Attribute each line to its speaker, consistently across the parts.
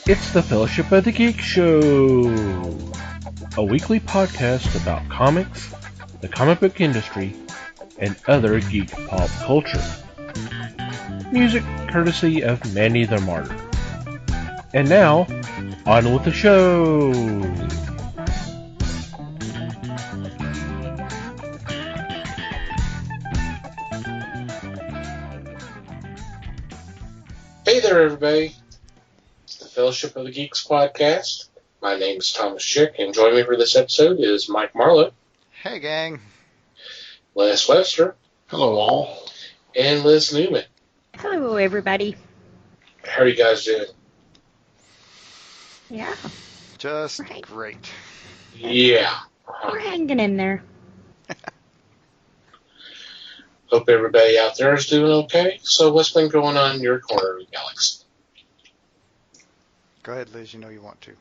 Speaker 1: It's the Fellowship of the Geek Show, a weekly podcast about comics, the comic book industry, and other geek pop culture. Music courtesy of Manny the Martyr. And now, on with the show!
Speaker 2: Hey there, everybody. It's the Fellowship of the Geeks podcast. My name is Thomas Chick, and joining me for this episode is Mike Marlowe.
Speaker 3: Hey, gang.
Speaker 2: Les Webster.
Speaker 4: Hello, all.
Speaker 2: And Liz Newman.
Speaker 5: Hello, everybody.
Speaker 2: How are you guys doing?
Speaker 5: Yeah,
Speaker 3: Just
Speaker 5: Right.
Speaker 3: great.
Speaker 2: Yeah.
Speaker 5: we're hanging in there.
Speaker 2: Hope everybody out there is doing okay. So what's been going on in your corner of the galaxy?
Speaker 3: Go ahead, Liz. You know you want to.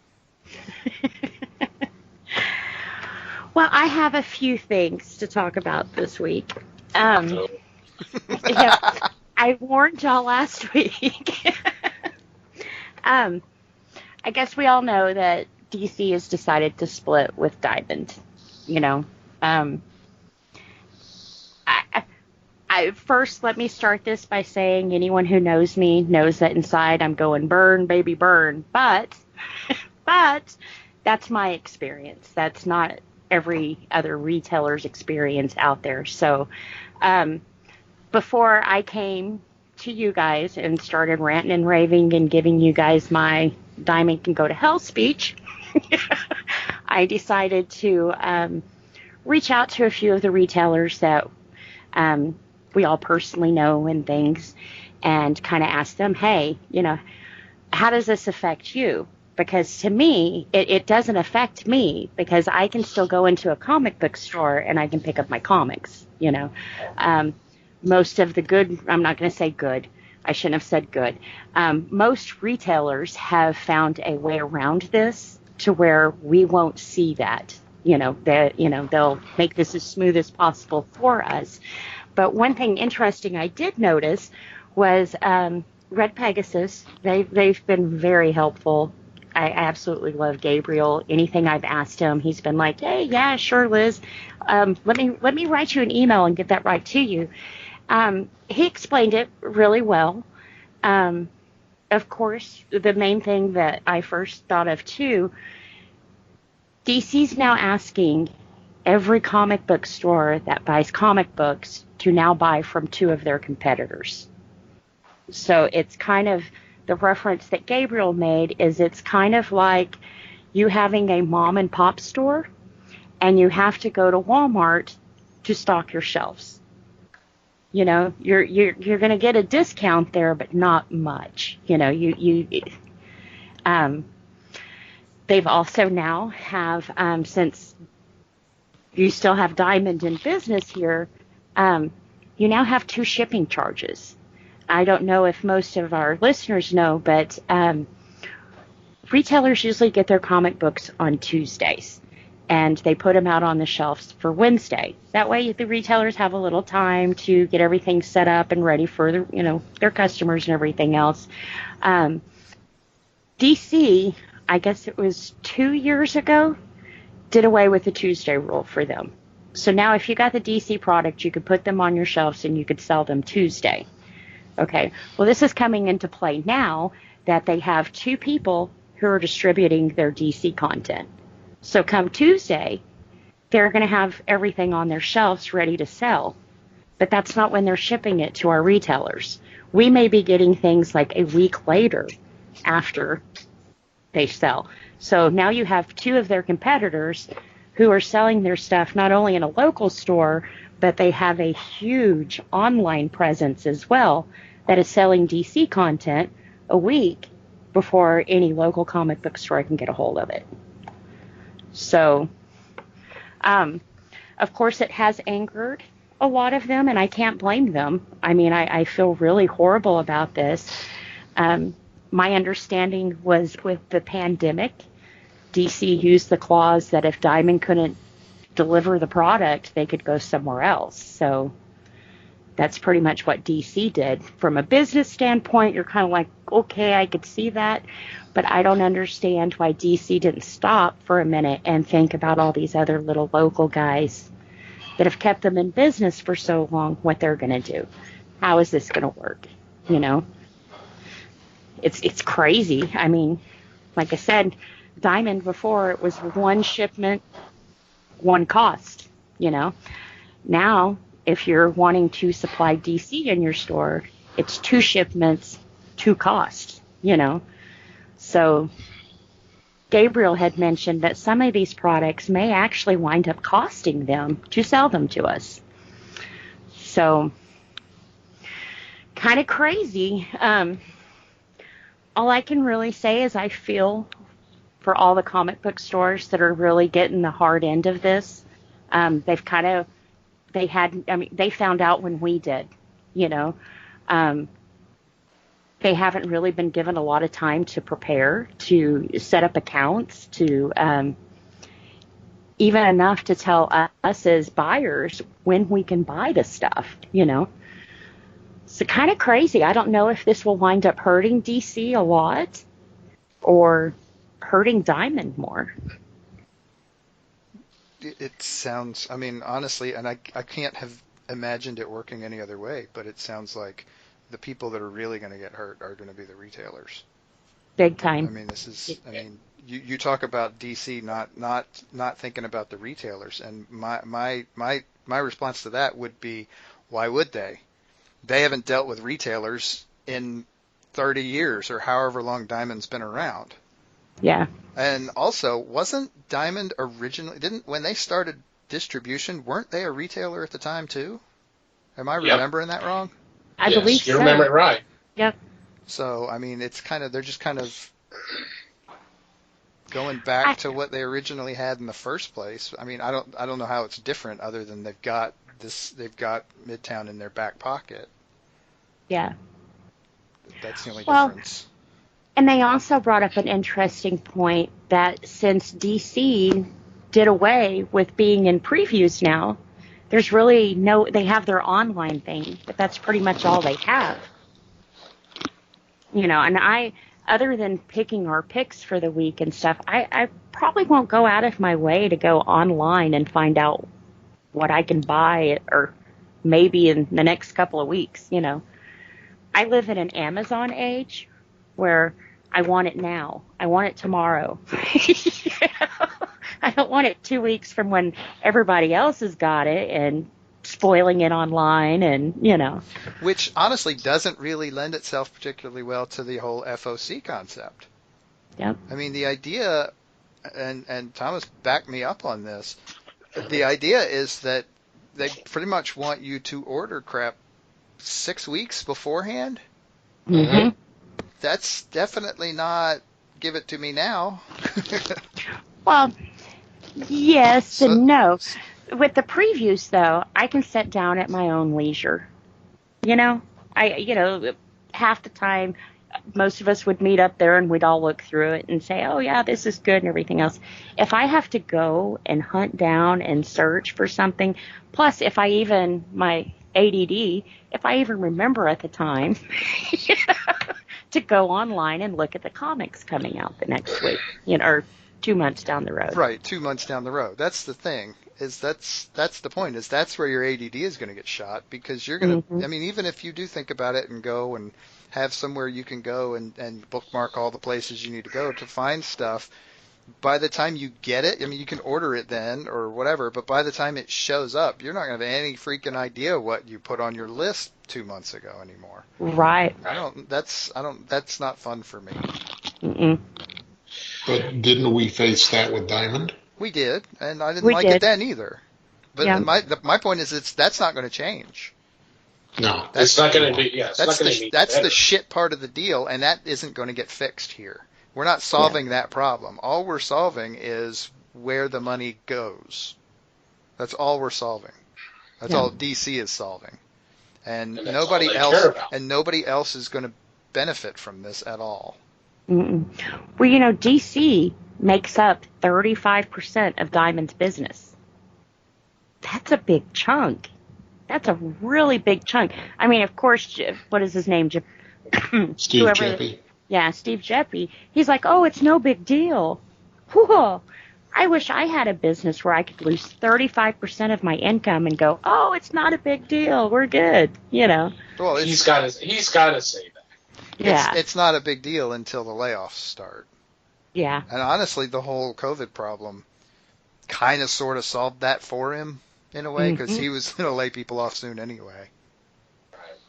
Speaker 5: Well, I have a few things to talk about this week.
Speaker 2: So,
Speaker 5: Yeah, I warned y'all last week. I guess we all know that DC has decided to split with Diamond. You know, I first let me start this by saying anyone who knows me knows that inside I'm going burn, baby, burn. But that's my experience. That's not every other retailer's experience out there. So, before I came to you guys and started ranting and raving and giving you guys my Diamond can go to hell speech, I decided to reach out to a few of the retailers that we all personally know and things, and kind of ask them, hey, you know, how does this affect you? Because to me, it doesn't affect me, because I can still go into a comic book store and I can pick up my comics, you know. Most of the good, I'm not going to say good, I shouldn't have said good. Most retailers have found a way around this to where we won't see that. They'll make this as smooth as possible for us. But one thing interesting I did notice was Red Pegasus. They've been very helpful. I absolutely love Gabriel. Anything I've asked him, he's been like, hey, yeah, sure, Liz. Let me write you an email and get that right to you. He explained it really well. Of course, the main thing that I first thought of, too, DC's now asking every comic book store that buys comic books to now buy from two of their competitors. So it's kind of, the reference that Gabriel made is it's kind of like you having a mom and pop store and you have to go to Walmart to stock your shelves. You know, you're going to get a discount there, but not much. You know, they've also now have, since you still have Diamond in business here, you now have 2 shipping charges. I don't know if most of our listeners know, but retailers usually get their comic books on Tuesdays, and they put them out on the shelves for Wednesday. That way the retailers have a little time to get everything set up and ready for their customers and everything else. DC, I guess it was 2 years ago, did away with the Tuesday rule for them. So now if you got the DC product, you could put them on your shelves and you could sell them Tuesday. Okay, well, this is coming into play now that they have 2 people who are distributing their DC content. So come Tuesday, they're going to have everything on their shelves ready to sell. But that's not when they're shipping it to our retailers. We may be getting things like a week later after they sell. So now you have 2 of their competitors who are selling their stuff not only in a local store, but they have a huge online presence as well that is selling DC content a week before any local comic book store can get a hold of it. So, of course, it has angered a lot of them, and I can't blame them. I mean, I feel really horrible about this. My understanding was with the pandemic, DC used the clause that if Diamond couldn't deliver the product, they could go somewhere else. So That's pretty much what DC did. From a business standpoint, you're kind of like, okay, I could see that, but I don't understand why DC didn't stop for a minute and think about all these other little local guys that have kept them in business for so long, what they're going to do. How is this going to work? You know, it's crazy. I mean, like I said, Diamond before, it was one shipment, one cost, you know. Now, if you're wanting to supply DC in your store, it's 2 shipments, 2 costs, you know. So Gabriel had mentioned that some of these products may actually wind up costing them to sell them to us. So, kind of crazy. All I can really say is I feel for all the comic book stores that are really getting the hard end of this. They found out when we did, you know. They haven't really been given a lot of time to prepare, to set up accounts, to even enough to tell us as buyers when we can buy the stuff, you know. So kind of crazy. I don't know if this will wind up hurting DC a lot or hurting Diamond more.
Speaker 3: It sounds, I mean, honestly, and I can't have imagined it working any other way, but it sounds like the people that are really going to get hurt are going to be the retailers.
Speaker 5: Big time.
Speaker 3: I mean, you talk about DC not thinking about the retailers, and my response to that would be, why would they? They haven't dealt with retailers in 30 years or however long Diamond's been around.
Speaker 5: Yeah.
Speaker 3: And also, wasn't Diamond originally, when they started distribution, weren't they a retailer at the time too? Am I remembering that wrong?
Speaker 5: I believe so.
Speaker 2: You remember it right.
Speaker 5: Yep.
Speaker 3: So, I mean, it's kind of, they're just kind of going back to what they originally had in the first place. I mean, I don't know how it's different other than they've got Midtown in their back pocket.
Speaker 5: Yeah.
Speaker 3: That's the only difference.
Speaker 5: And they also brought up an interesting point that since DC did away with being in previews now, there's really they have their online thing, but that's pretty much all they have. You know, and other than picking our picks for the week and stuff, I probably won't go out of my way to go online and find out what I can buy or maybe in the next couple of weeks, you know. I live in an Amazon age where I want it now. I want it tomorrow. I don't want it 2 weeks from when everybody else has got it and spoiling it online and, you know.
Speaker 3: Which honestly doesn't really lend itself particularly well to the whole FOC concept.
Speaker 5: Yep.
Speaker 3: I mean, the idea, and Thomas backed me up on this, the idea is that they pretty much want you to order crap 6 weeks beforehand.
Speaker 5: Mm-hmm.
Speaker 3: That's definitely not give it to me now.
Speaker 5: Well, yes and no. With the previews, though, I can sit down at my own leisure. You know, half the time, most of us would meet up there and we'd all look through it and say, oh, yeah, this is good and everything else. If I have to go and hunt down and search for something, plus my ADD, if I even remember at the time to go online and look at the comics coming out the next week, you know, or 2 months down the road.
Speaker 3: Right, 2 months down the road. That's the thing. That's the point. Is that's where your ADD is going to get shot, because you're going to. Mm-hmm. I mean, even if you do think about it and go and have somewhere you can go and bookmark all the places you need to go to find stuff, by the time you get it, I mean, you can order it then or whatever, but by the time it shows up, you're not going to have any freaking idea what you put on your list 2 months ago anymore.
Speaker 5: Right.
Speaker 3: That's not fun for me.
Speaker 5: Mm-mm.
Speaker 4: But didn't we face that with Diamond?
Speaker 3: We did, and I didn't like it then either. But
Speaker 5: yeah.
Speaker 3: my point is, that's not going to change.
Speaker 4: No,
Speaker 2: it's not going to be. Yeah,
Speaker 3: that's the shit part of the deal, and that isn't going to get fixed here. We're not solving that problem. All we're solving is where the money goes. That's all we're solving. That's all DC is solving, and nobody else is going to benefit from this at all.
Speaker 5: Mm-mm. Well, you know, DC makes up 35% of Diamond's business. That's a big chunk. That's a really big chunk. I mean, of course, what is his name?
Speaker 4: Steve Jeppy.
Speaker 5: Yeah, Steve Jeppy. He's like, oh, it's no big deal. Whoa. I wish I had a business where I could lose 35% of my income and go, oh, it's not a big deal. We're good. You know.
Speaker 3: Well,
Speaker 2: He's got to say that.
Speaker 5: Yeah.
Speaker 3: It's not a big deal until the layoffs start.
Speaker 5: Yeah.
Speaker 3: And honestly, the whole COVID problem kind of sort of solved that for him in a way, because he was going to lay people off soon anyway.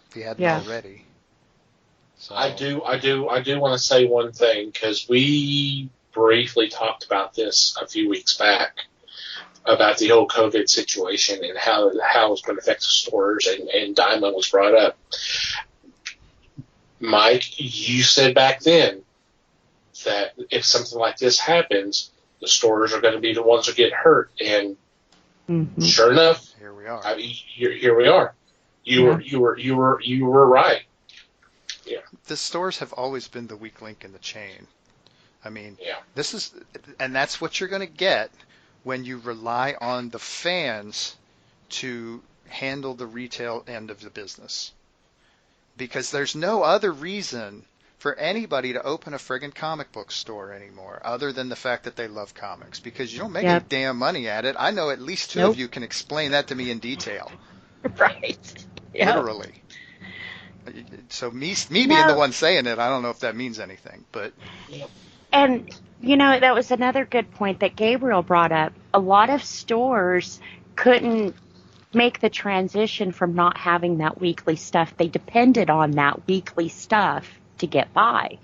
Speaker 3: If he hadn't already. So.
Speaker 2: I do want to say one thing, because we briefly talked about this a few weeks back about the whole COVID situation and how it was going to affect the stores, and Diamond was brought up. Mike, you said back then that if something like this happens, the stores are going to be the ones that get hurt, and sure enough,
Speaker 3: here we are.
Speaker 2: I mean, here we are. You were right. Yeah.
Speaker 3: The stores have always been the weak link in the chain. I mean, and that's what you're going to get when you rely on the fans to handle the retail end of the business. Because there's no other reason for anybody to open a friggin' comic book store anymore, other than the fact that they love comics. Because you don't make any damn money at it. I know at least two of you can explain that to me in detail.
Speaker 5: Right.
Speaker 3: Literally. So me being the one saying it, I don't know if that means anything, but.
Speaker 5: And, you know, that was another good point that Gabriel brought up. A lot of stores couldn't make the transition from not having that weekly stuff. They depended on that weekly stuff to get by.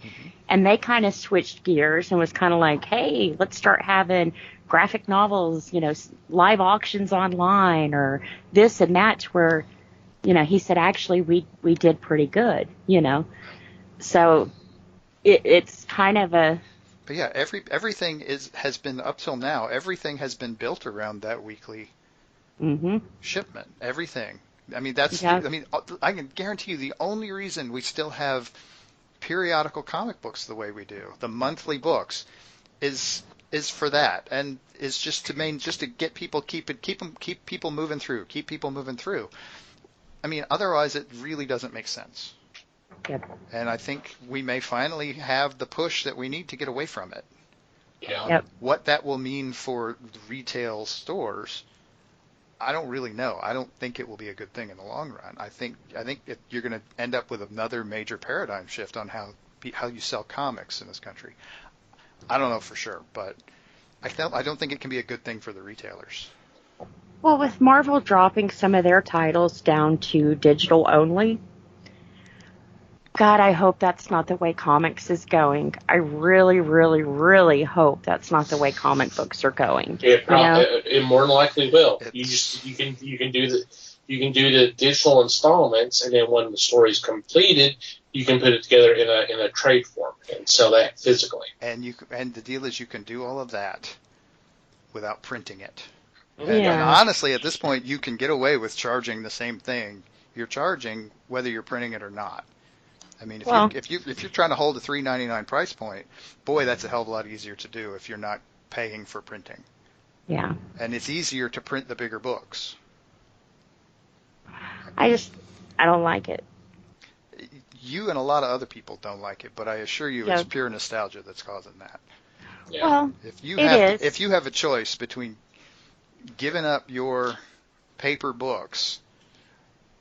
Speaker 5: And they kind of switched gears and was kind of like, hey, let's start having graphic novels, you know, live auctions online or this and that, where, you know, he said, actually, we did pretty good, you know. So it's kind of a...
Speaker 3: But yeah, everything has been, up till now, everything has been built around that weekly shipment. Everything. I mean, I can guarantee you the only reason we still have periodical comic books the way we do, the monthly books, is for that, and is just to get people keep people moving through, keep people moving through. I mean, otherwise it really doesn't make sense.
Speaker 5: Yep.
Speaker 3: And I think we may finally have the push that we need to get away from it.
Speaker 2: Yeah.
Speaker 5: Yep.
Speaker 3: What that will mean for retail stores, I don't really know. I don't think it will be a good thing in the long run. I think you're going to end up with another major paradigm shift on how you sell comics in this country. I don't know for sure, but I don't think it can be a good thing for the retailers.
Speaker 5: Well, with Marvel dropping some of their titles down to digital only, God, I hope that's not the way comics is going. I really, really, really hope that's not the way comic books are going.
Speaker 2: It more than likely will. You can do the digital installments, and then when the story's completed, you can put it together in a trade form and sell that physically. And
Speaker 3: the deal is you can do all of that without printing it.
Speaker 5: And
Speaker 3: honestly, at this point, you can get away with charging the same thing you're charging whether you're printing it or not. I mean, if you're trying to hold a $3.99 price point, boy, that's a hell of a lot easier to do if you're not paying for printing.
Speaker 5: Yeah.
Speaker 3: And it's easier to print the bigger books.
Speaker 5: I don't like it.
Speaker 3: You and a lot of other people don't like it, but I assure you it's pure nostalgia that's causing that.
Speaker 2: Yeah.
Speaker 5: Well,
Speaker 3: if you have a choice between giving up your paper books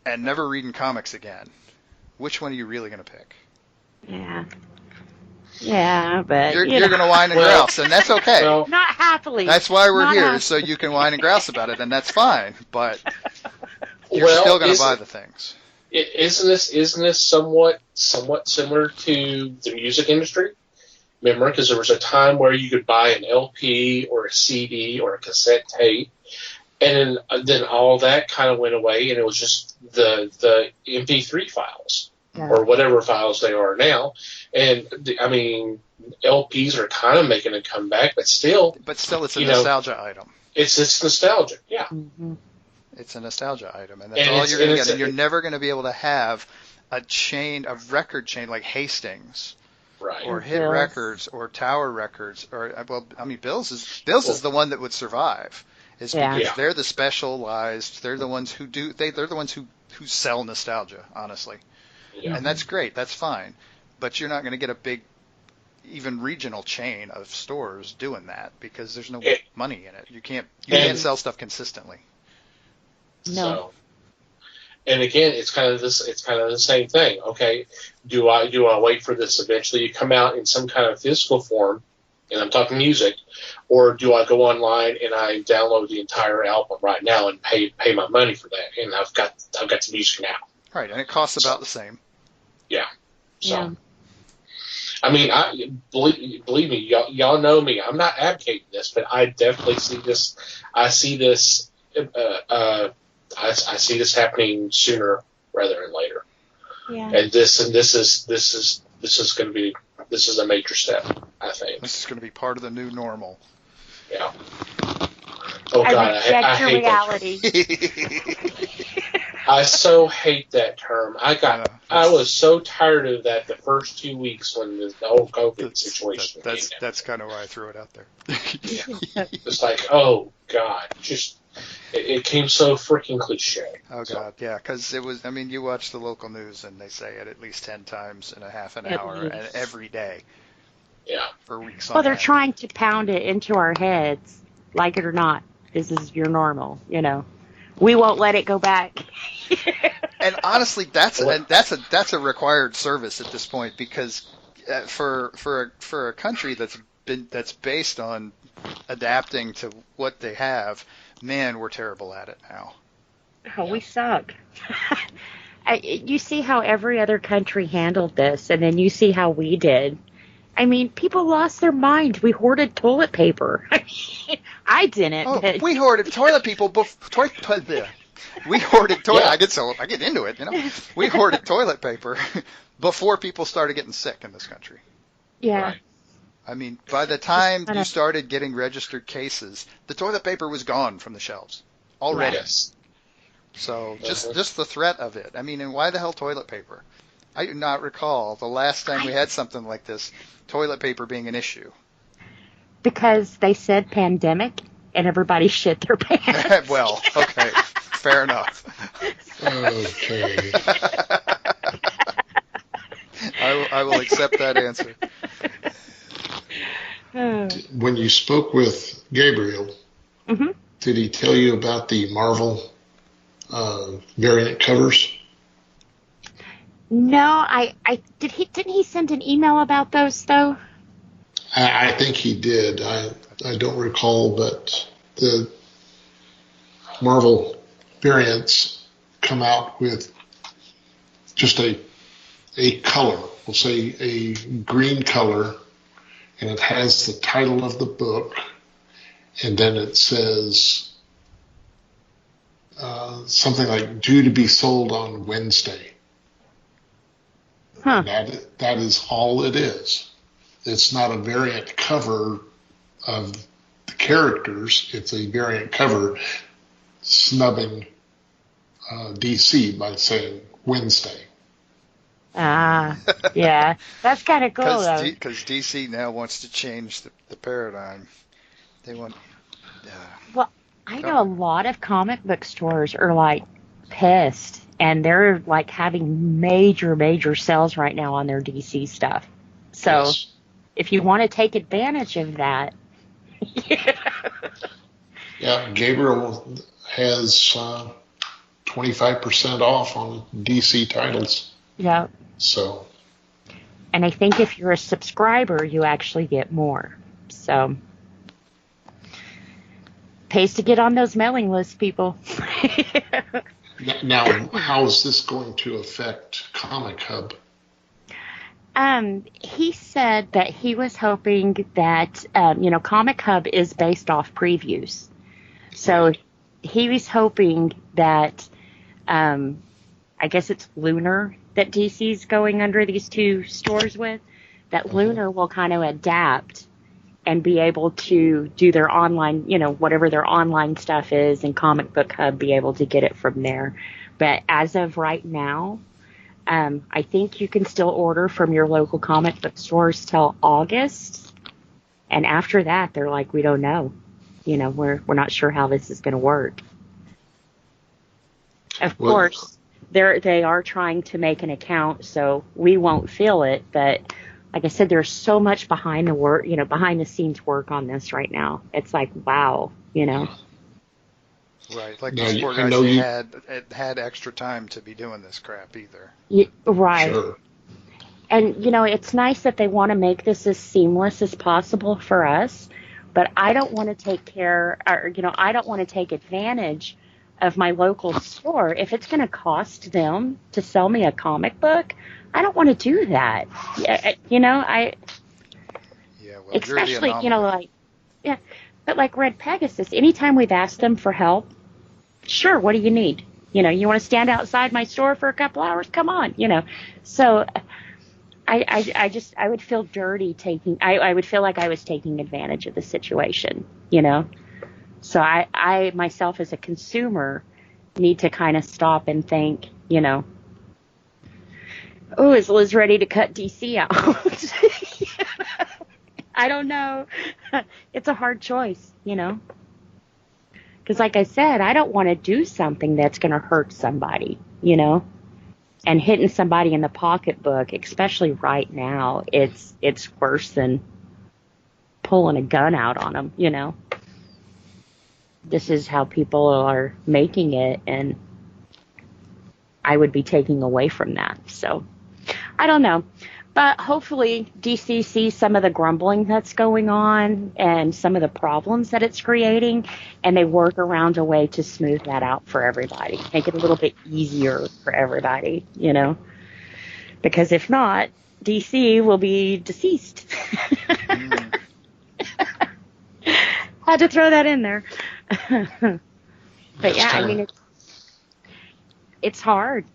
Speaker 3: and never reading comics again, which one are you really going to pick?
Speaker 5: Yeah, but
Speaker 3: you're going to whine and grouse, and that's okay.
Speaker 2: Well,
Speaker 5: not happily.
Speaker 3: That's why we're here,
Speaker 5: happily.
Speaker 3: so you can whine and grouse about it, and that's fine. But you're still going to buy the things.
Speaker 2: Isn't this somewhat similar to the music industry? Remember, because there was a time where you could buy an LP or a CD or a cassette tape, and then all that kind of went away, and it was just the MP3 files or whatever files they are now. And LPs are kind of making a comeback, but still,
Speaker 3: it's a nostalgia item.
Speaker 2: It's nostalgic, yeah.
Speaker 5: Mm-hmm.
Speaker 3: It's a nostalgia item, and that's all you're going to get. And you're never going to be able to have a record chain like Hastings.
Speaker 2: Right.
Speaker 3: Or Hit Records, or Tower Records, or Bills is the one that would survive, is
Speaker 5: Yeah.
Speaker 3: because
Speaker 2: Yeah.
Speaker 3: they're the specialized. They're the ones who do. They're the ones who sell nostalgia, honestly.
Speaker 2: Yeah.
Speaker 3: And that's great. That's fine. But you're not going to get a big, even regional chain of stores doing that because there's no money in it. You can't sell stuff consistently.
Speaker 5: No.
Speaker 2: So, and again, it's kind of the same thing. Okay, do I wait for this eventually to come out in some kind of physical form, and I'm talking music, or do I go online and I download the entire album right now and pay my money for that, and I've got the music now.
Speaker 3: Right, and it costs about the same.
Speaker 2: Yeah. So,
Speaker 5: Yeah.
Speaker 2: I mean, I believe me, y'all know me. I'm not advocating this, but I definitely see this. I see this. I see this happening sooner rather than later.
Speaker 5: Yeah.
Speaker 2: And this is going to be a major step, I think.
Speaker 3: This is going to be part of the new normal.
Speaker 2: Yeah. Oh God,
Speaker 5: I reject
Speaker 2: I
Speaker 5: your
Speaker 2: hate
Speaker 5: reality.
Speaker 2: I so hate that term. I was so tired of that the first 2 weeks when the whole COVID situation came down.
Speaker 3: That's kind of why I threw it out there.
Speaker 2: It's like, oh God, just it came so freaking cliche.
Speaker 3: Oh God, yeah, because it was. I mean, you watch the local news and they say it at least 10 times in a half an
Speaker 5: At
Speaker 3: hour
Speaker 5: least.
Speaker 3: and every day
Speaker 2: Yeah.
Speaker 3: for weeks on
Speaker 5: Well, they're
Speaker 3: end.
Speaker 5: trying to pound it into our heads, like it or not. This is your normal, We won't let it go back.
Speaker 3: And honestly, that's a required service at this point because for a country that's based on adapting to what they have, man, we're terrible at it now.
Speaker 5: Oh, we suck. You see how every other country handled this, and then you see how we did. I mean, people lost their mind. We hoarded toilet paper. I didn't.
Speaker 3: Oh,
Speaker 5: but
Speaker 3: we hoarded toilet people. We hoarded toilet.
Speaker 2: Yeah.
Speaker 3: I get into it. We hoarded toilet paper before people started getting sick in this country.
Speaker 5: yeah.
Speaker 2: Right.
Speaker 3: I mean, by the time
Speaker 5: kinda-
Speaker 3: you started getting registered cases, the toilet paper was gone from the shelves already.
Speaker 2: Yes.
Speaker 3: So just the threat of it. I mean, and why the hell toilet paper? I do not recall the last time we had something like this, toilet paper being an issue.
Speaker 5: Because they said pandemic, and everybody shit their pants.
Speaker 3: Well, okay, fair enough.
Speaker 4: Okay.
Speaker 3: I will accept that answer.
Speaker 4: When you spoke with Gabriel,
Speaker 5: Mm-hmm.
Speaker 4: did he tell you about the Marvel variant covers?
Speaker 5: No, I didn't he send an email about those though?
Speaker 4: I think he did. I don't recall, but the Marvel variants come out with just a color. We'll say a green color, and it has the title of the book, and then it says something like due to be sold on Wednesday.
Speaker 5: Huh.
Speaker 4: That is all it is. It's not a variant cover of the characters. It's a variant cover snubbing DC by saying Wednesday.
Speaker 5: Ah, yeah. That's kind of cool though.
Speaker 3: Because DC now wants to change the paradigm. They want.
Speaker 5: Well, I know a lot of comic book stores are like pissed, and they're like having major sales right now on their DC stuff. So
Speaker 4: Yes.
Speaker 5: if you want to take advantage of that,
Speaker 4: Yeah, Gabriel has 25% off on DC titles.
Speaker 5: yeah.
Speaker 4: So,
Speaker 5: And I think if you're a subscriber, you actually get more. So pays to get on those mailing lists, people.
Speaker 4: now, how is this going to affect Comic Hub?
Speaker 5: He said that he was hoping that, Comic Hub is based off previews. So he was hoping that, I guess it's Lunar that DC's going under these two stores with, that Lunar will kind of adapt and be able to do their online, whatever their online stuff is, and Comic Book Hub be able to get it from there. But as of right now, I think you can still order from your local comic book stores till August. And after that, they're like, we don't know. You know, we're not sure how this is going to work. Of
Speaker 4: Well-
Speaker 5: course, they are trying to make an account, so we won't feel it. But like I said, there's so much behind the scenes work on this right now. It's like, wow, you know.
Speaker 3: Right, like
Speaker 4: No,
Speaker 3: these poor
Speaker 4: I
Speaker 3: guys
Speaker 4: know you-
Speaker 3: had extra time to be doing this crap either.
Speaker 5: Right.
Speaker 4: Sure.
Speaker 5: And, you know, it's nice that they want to make this as seamless as possible for us, but I don't want to I don't want to take advantage of my local store. If it's going to cost them to sell me a comic book, I don't want to do that. You know,
Speaker 3: Yeah, well,
Speaker 5: especially,
Speaker 3: you're the
Speaker 5: you know,
Speaker 3: anomaly.
Speaker 5: but like Red Pegasus, anytime we've asked them for help, sure, what do you need? You know, you want to stand outside my store for a couple hours? Come on, you know. So I would feel dirty I would feel like I was taking advantage of the situation, you know. So I myself as a consumer need to kind of stop and think, you know, oh, is Liz ready to cut DC out? I don't know. It's a hard choice, you know. Because like I said, I don't want to do something that's going to hurt somebody, you know. And hitting somebody in the pocketbook, especially right now, it's worse than pulling a gun out on them, you know. This is how people are making it, and I would be taking away from that. So, I don't know. But hopefully DC sees some of the grumbling that's going on and some of the problems that it's creating, and they work around a way to smooth that out for everybody, make it a little bit easier for everybody, you know. Because if not, DC will be deceased. Had to throw that in there. But yeah, I mean, it's hard.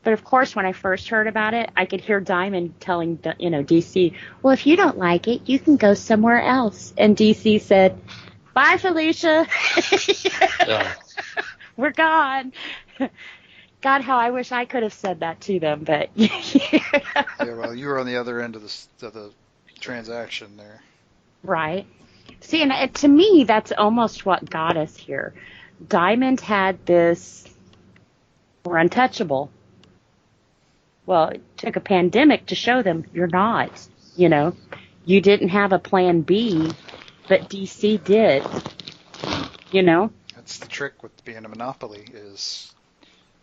Speaker 5: But of course, when I first heard about it, I could hear Diamond telling, you know, DC, well, if you don't like it, you can go somewhere else. And DC said, bye, Felicia.
Speaker 2: Yeah.
Speaker 5: We're gone. God, how I wish I could have said that to them. But
Speaker 3: Yeah, well, you were on the other end of the transaction there.
Speaker 5: Right. See, and to me, that's almost what got us here. Diamond had this, we're untouchable. Well, it took a pandemic to show them you're not, you know. You didn't have a plan B, but DC did, you know.
Speaker 3: That's the trick with being a monopoly is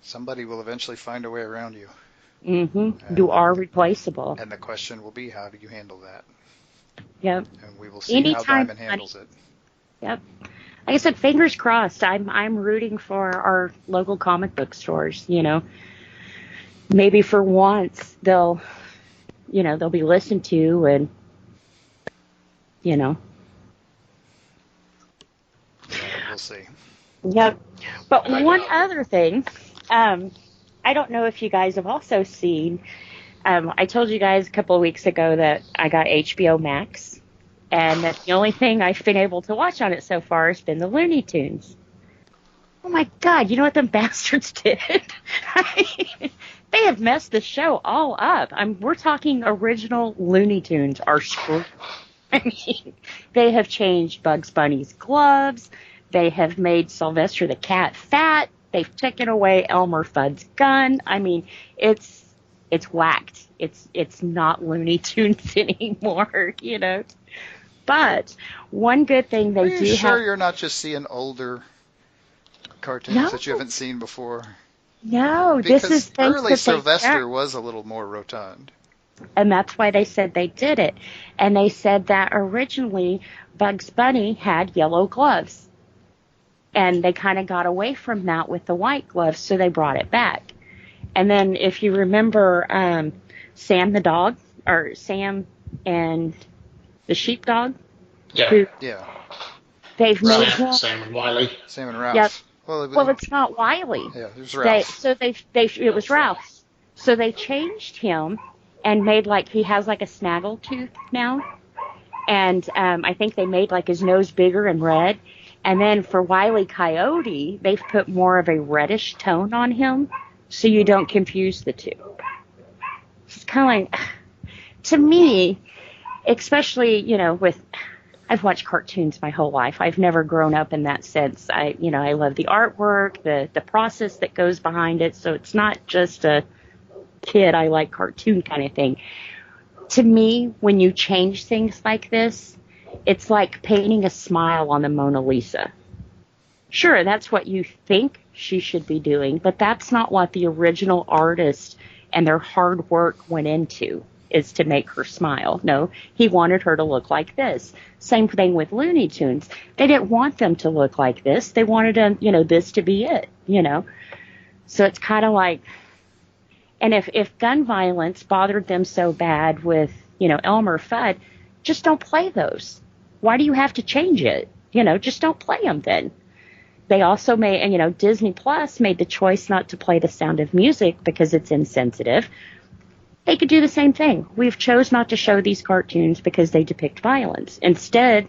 Speaker 3: somebody will eventually find a way around you.
Speaker 5: Mm-hmm. You are replaceable.
Speaker 3: And the question will be, how do you handle that?
Speaker 5: Yep.
Speaker 3: And we will see how Diamond handles it.
Speaker 5: Yep. Like I said, fingers crossed. I'm rooting for our local comic book stores, you know. Maybe for once they'll be listened to, and, you know.
Speaker 3: We'll see.
Speaker 5: Yep. But one other thing, I don't know if you guys have also seen, I told you guys a couple of weeks ago that I got HBO Max, and that the only thing I've been able to watch on it so far has been the Looney Tunes. Oh my God, you know what them bastards did? They have messed the show all up. We're talking original Looney Tunes are screwed. I mean, they have changed Bugs Bunny's gloves. They have made Sylvester the cat fat. They've taken away Elmer Fudd's gun. I mean, it's whacked. It's not Looney Tunes anymore, you know. But one good thing they do have.
Speaker 3: You're not just seeing older cartoons that you haven't seen before?
Speaker 5: No,
Speaker 3: Because
Speaker 5: this is things
Speaker 3: early
Speaker 5: that
Speaker 3: Sylvester was a little more rotund.
Speaker 5: And that's why they said they did it. And they said that originally Bugs Bunny had yellow gloves. And they kind of got away from that with the white gloves, so they brought it back. And then if you remember Sam the dog, or Sam and the sheepdog,
Speaker 2: Yeah.
Speaker 3: Yeah.
Speaker 5: they've made him.
Speaker 2: Sam and Wiley.
Speaker 3: Sam and Ralph.
Speaker 5: Yep.
Speaker 3: Well,
Speaker 5: It's not Wiley.
Speaker 3: yeah, there's Ralph.
Speaker 5: It was Ralph. So they changed him and made he has a snaggle tooth now. And I think they made his nose bigger and red. And then for Wile E. Coyote, they've put more of a reddish tone on him so you don't confuse the two. It's kind of to me, especially, with, I've watched cartoons my whole life. I've never grown up in that sense. I love the artwork, the process that goes behind it. So it's not just a kid, I like cartoon kind of thing. To me, when you change things like this, it's like painting a smile on the Mona Lisa. Sure, that's what you think she should be doing, but that's not what the original artist and their hard work went into, is to make her smile. No, he wanted her to look like this. Same thing with Looney Tunes. They didn't want them to look like this. They wanted them, this to be it, So it's kind of like, and if gun violence bothered them so bad with, Elmer Fudd, just don't play those. Why do you have to change it? Just don't play them then. They also made, and Disney Plus made the choice not to play The Sound of Music because it's insensitive. They could do the same thing. We've chose not to show these cartoons because they depict violence. Instead,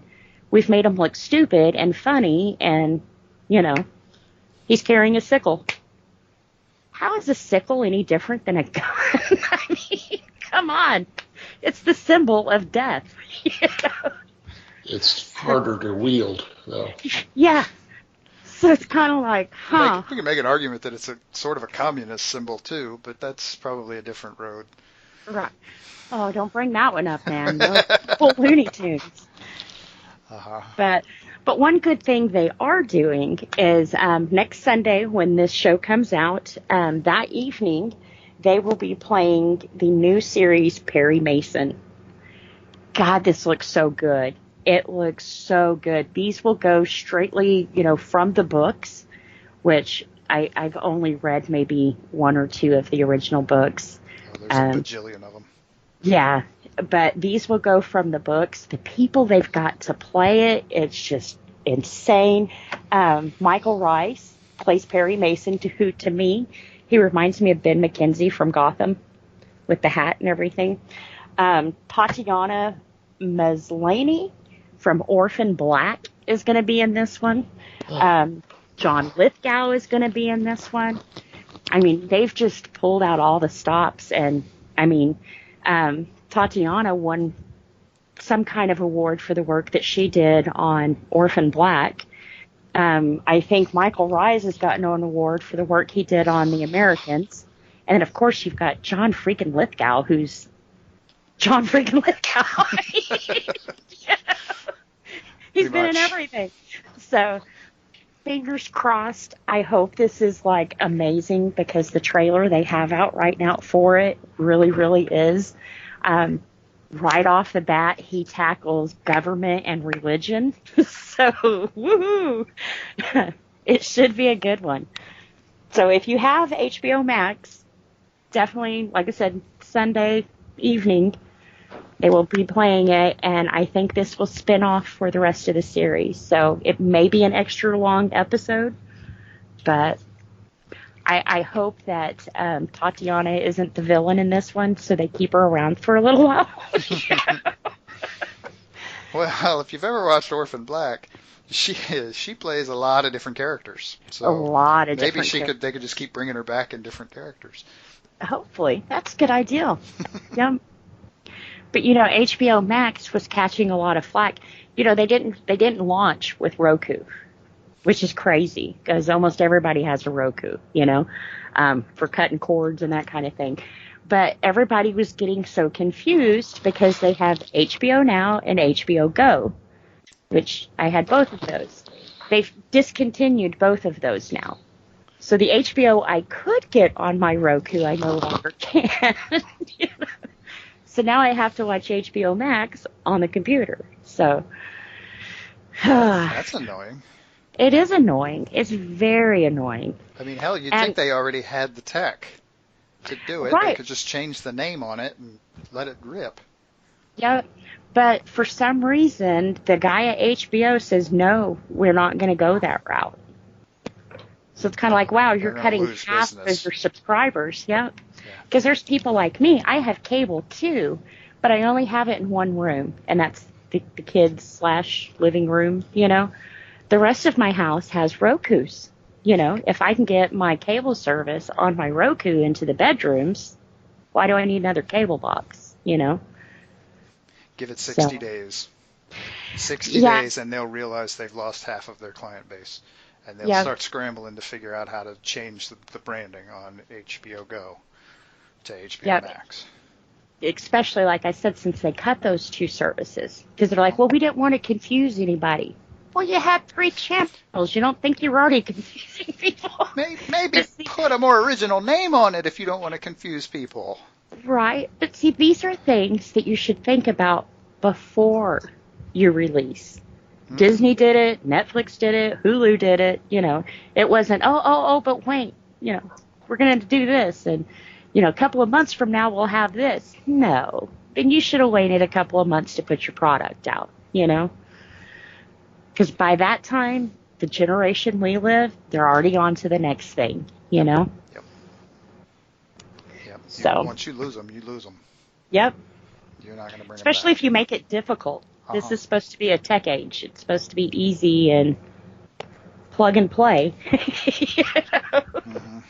Speaker 5: we've made them look stupid and funny, and, he's carrying a sickle. How is a sickle any different than a gun? I mean, come on. It's the symbol of death.
Speaker 4: It's harder to wield, though.
Speaker 5: Yeah. So it's kind of like,
Speaker 3: We can make an argument that it's a sort of a communist symbol, too, but that's probably a different road.
Speaker 5: Right. Oh, don't bring that one up, man. No, full Looney Tunes.
Speaker 3: Uh-huh.
Speaker 5: But one good thing they are doing is next Sunday when this show comes out, that evening, they will be playing the new series Perry Mason. God, this looks so good. It looks so good. These will go straightly, from the books, which I've only read maybe one or two of the original books.
Speaker 3: Oh, there's a bajillion of them.
Speaker 5: Yeah, but these will go from the books. The people they've got to play it, it's just insane. Michael Rice plays Perry Mason, who to me, he reminds me of Ben McKenzie from Gotham with the hat and everything. Tatiana Maslany from Orphan Black is going to be in this one. John Lithgow is going to be in this one. I mean, they've just pulled out all the stops. And, Tatiana won some kind of award for the work that she did on Orphan Black. I think Michael Rice has gotten an award for the work he did on The Americans. And then, of course, you've got John freaking Lithgow, who's John freaking Lithgow. He's been in everything. So, fingers crossed. I hope this is, amazing because the trailer they have out right now for it really, really is. Right off the bat, he tackles government and religion. So, woohoo! It should be a good one. So, if you have HBO Max, definitely, like I said, Sunday evening, they will be playing it, and I think this will spin off for the rest of the series. So it may be an extra long episode, but I hope that Tatiana isn't the villain in this one, so they keep her around for a little while.
Speaker 3: Well, if you've ever watched Orphan Black, she plays a lot of different characters. So
Speaker 5: a lot of different
Speaker 3: maybe they could just keep bringing her back in different characters.
Speaker 5: Hopefully. That's a good idea. Yeah. But, HBO Max was catching a lot of flack. They didn't launch with Roku, which is crazy because almost everybody has a Roku, for cutting cords and that kind of thing. But everybody was getting so confused because they have HBO Now and HBO Go, which I had both of those. They've discontinued both of those now. So the HBO I could get on my Roku, I no longer can. So now I have to watch HBO Max on the computer. So
Speaker 3: that's annoying.
Speaker 5: It is annoying. It's very annoying.
Speaker 3: I mean, hell, you'd think they already had the tech to do it.
Speaker 5: Right.
Speaker 3: They could just change the name on it and let it rip.
Speaker 5: Yep. But for some reason, the guy at HBO says, no, we're not going to go that route. So it's kind of like, wow, you're cutting half of your subscribers. Yep. Because there's people like me. I have cable too, but I only have it in one room, and that's the kids' / living room, The rest of my house has Rokus. If I can get my cable service on my Roku into the bedrooms, why do I need another cable box,
Speaker 3: Give it 60 days. 60
Speaker 5: Yeah.
Speaker 3: days, and they'll realize they've lost half of their client base. And they'll
Speaker 5: Yeah.
Speaker 3: start scrambling to figure out how to change the branding on HBO Go to HBO
Speaker 5: Yep.
Speaker 3: Max.
Speaker 5: Especially, like I said, since they cut those two services. Because they're like, well, we didn't want to confuse anybody. Well, you have 3 channels. You don't think you're already confusing people?
Speaker 3: Maybe put a more original name on it if you don't want to confuse people.
Speaker 5: Right. But see, these are things that you should think about before you release. Disney did it, Netflix did it, Hulu did it. It wasn't, but wait, we're going to do this. And, a couple of months from now, we'll have this. No. Then you should have waited a couple of months to put your product out, Because by that time, the generation we live, they're already on to the next thing,
Speaker 3: Yep.
Speaker 5: So
Speaker 3: once you lose them, you lose them.
Speaker 5: Yep.
Speaker 3: You're not going to bring
Speaker 5: Especially
Speaker 3: them back.
Speaker 5: if you make it difficult.
Speaker 3: Uh-huh.
Speaker 5: This is supposed to be a tech age. It's supposed to be easy and plug and play.
Speaker 3: Mm-hmm.